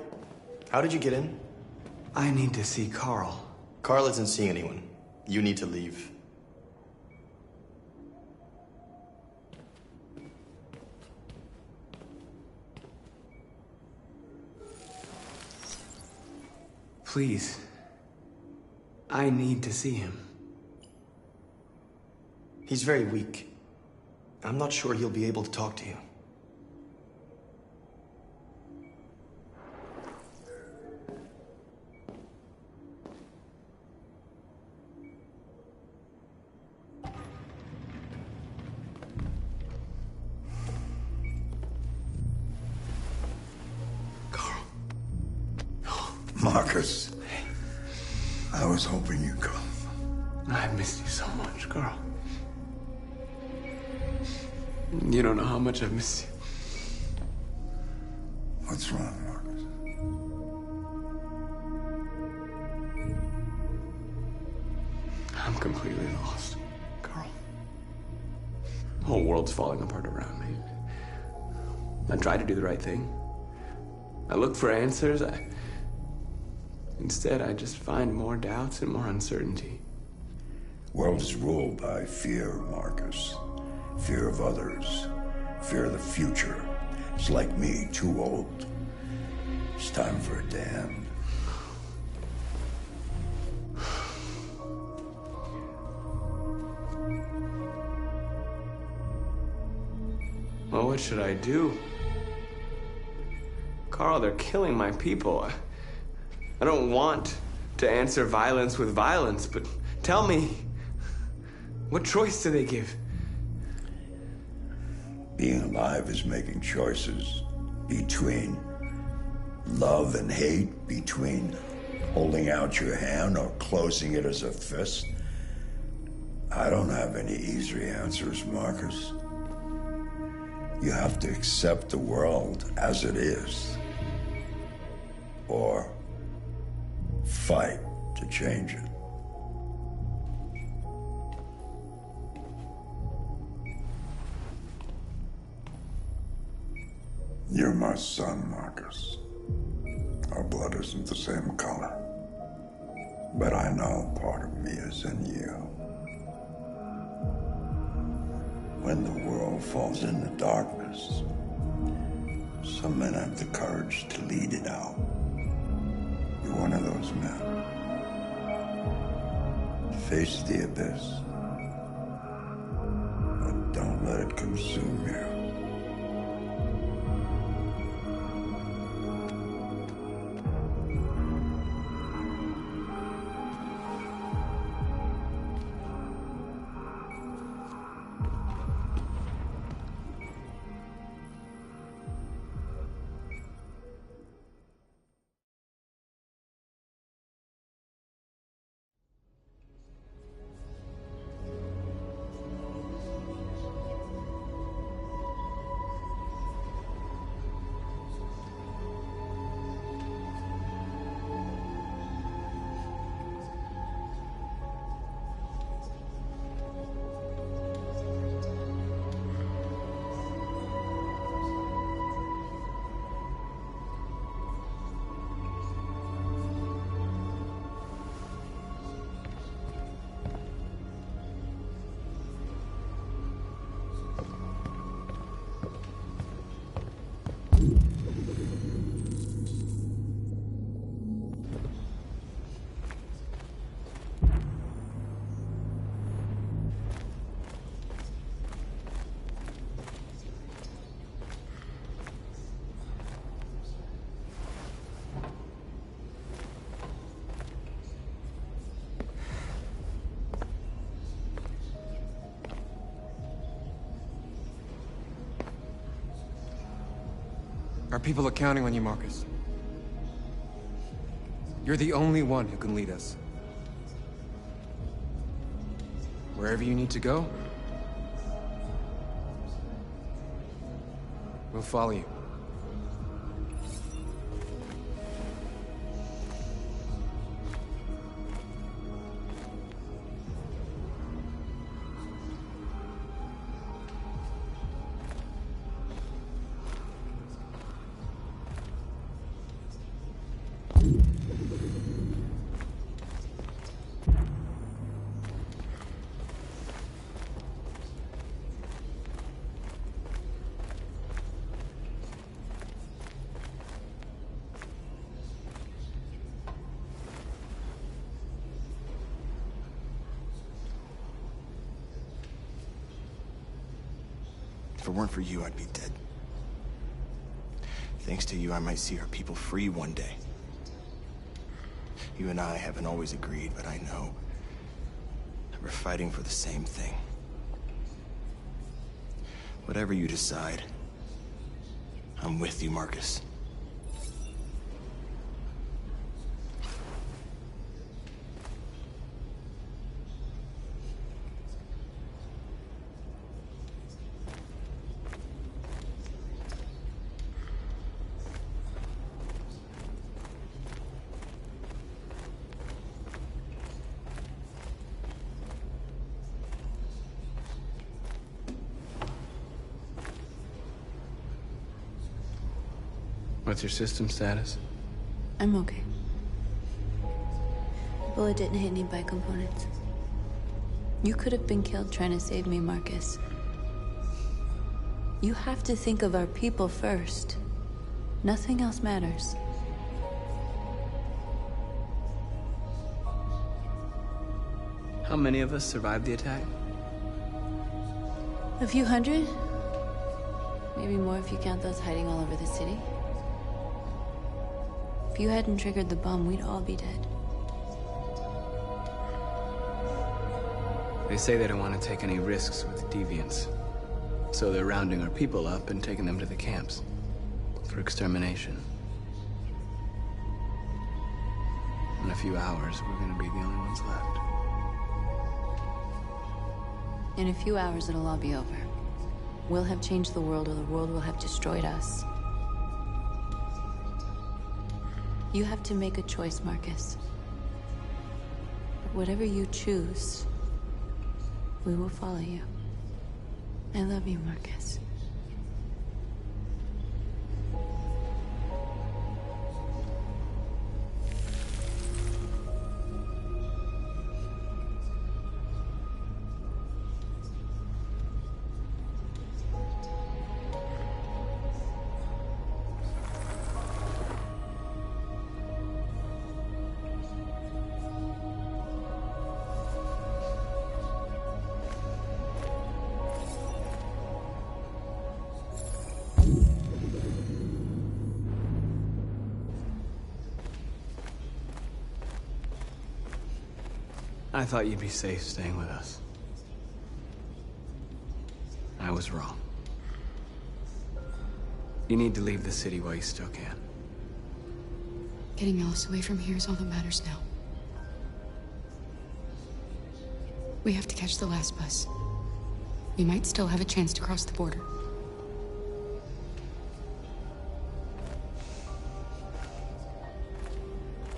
How did you get in? I need to see Carl. Carl isn't seeing anyone. You need to leave. Please. I need to see him. He's very weak. I'm not sure he'll be able to talk to you. Marcus, I was hoping you'd come. I've missed you so much, Carl. You don't know how much I've missed you. What's wrong, Marcus? I'm completely lost, Carl. The whole world's falling apart around me. I tried to do the right thing. I looked for answers. Instead, I just find more doubts and more uncertainty. World is ruled by fear, Marcus. Fear of others. Fear of the future. It's like me, too old. It's time for a damn. Well, what should I do? Carl, they're killing my people. I don't want to answer violence with violence, but tell me, what choice do they give? Being alive is making choices between love and hate, between holding out your hand or closing it as a fist. I don't have any easy answers, Marcus. You have to accept the world as it is, or fight to change it. You're my son, Marcus. Our blood isn't the same color. But I know part of me is in you. When the world falls into darkness, some men have the courage to lead it out. You're one of those men. Face the abyss, but don't let it consume you. Our people are counting on you, Marcus. You're the only one who can lead us. Wherever you need to go, we'll follow you. If it weren't for you, I'd be dead. Thanks to you, I might see our people free one day. You and I haven't always agreed, but I know that we're fighting for the same thing. Whatever you decide, I'm with you, Marcus. What's your system status? I'm okay. The bullet didn't hit any bike components. You could have been killed trying to save me, Marcus. You have to think of our people first. Nothing else matters. How many of us survived the attack? A few hundred? Maybe more if you count those hiding all over the city. If you hadn't triggered the bomb, we'd all be dead. They say they don't want to take any risks with deviants. So they're rounding our people up and taking them to the camps for extermination. In a few hours, we're gonna be the only ones left. In a few hours, it'll all be over. We'll have changed the world, or the world will have destroyed us. You have to make a choice, Marcus. But whatever you choose, we will follow you. I love you, Marcus. I thought you'd be safe staying with us. I was wrong. You need to leave the city while you still can. Getting Alice away from here is all that matters now. We have to catch the last bus. We might still have a chance to cross the border.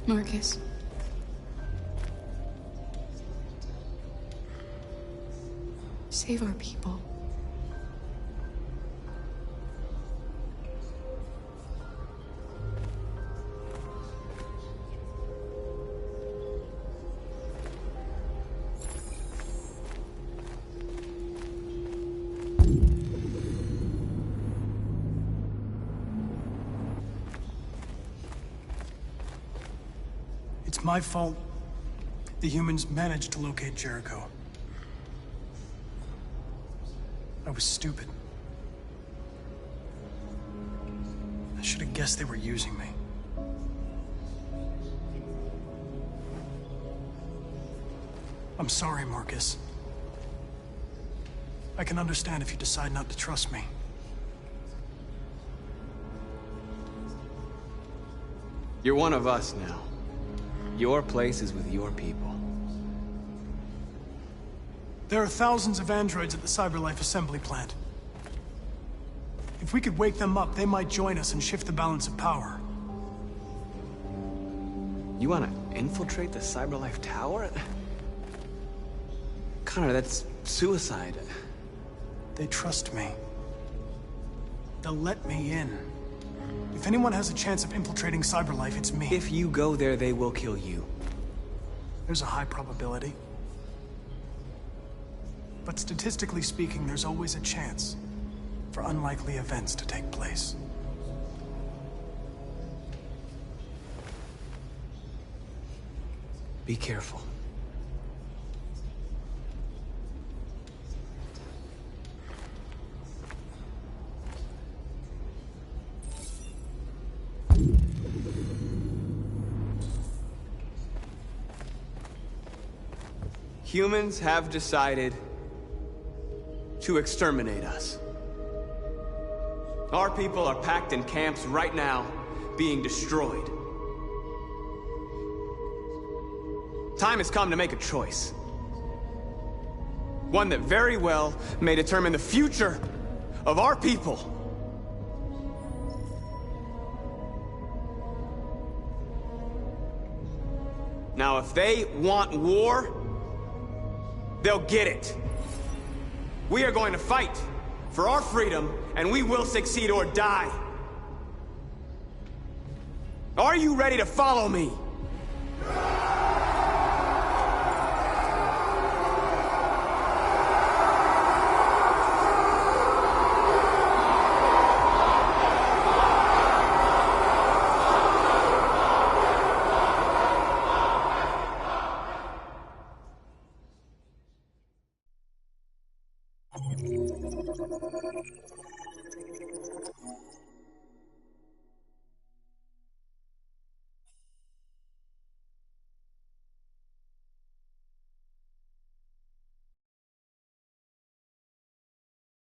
Marcus. Save our people. It's my fault the humans managed to locate Jericho. I was stupid. I should have guessed they were using me. I'm sorry, Marcus. I can understand if you decide not to trust me. You're one of us now. Your place is with your people. There are thousands of androids at the CyberLife assembly plant. If we could wake them up, they might join us and shift the balance of power. You want to infiltrate the CyberLife tower? Connor, that's suicide. They trust me. They'll let me in. If anyone has a chance of infiltrating CyberLife, it's me. If you go there, they will kill you. There's a high probability. But statistically speaking, there's always a chance for unlikely events to take place. Be careful. Humans have decided to exterminate us. Our people are packed in camps right now, being destroyed. Time has come to make a choice. One that very well may determine the future of our people. Now, if they want war, they'll get it. We are going to fight for our freedom, and we will succeed or die. Are you ready to follow me?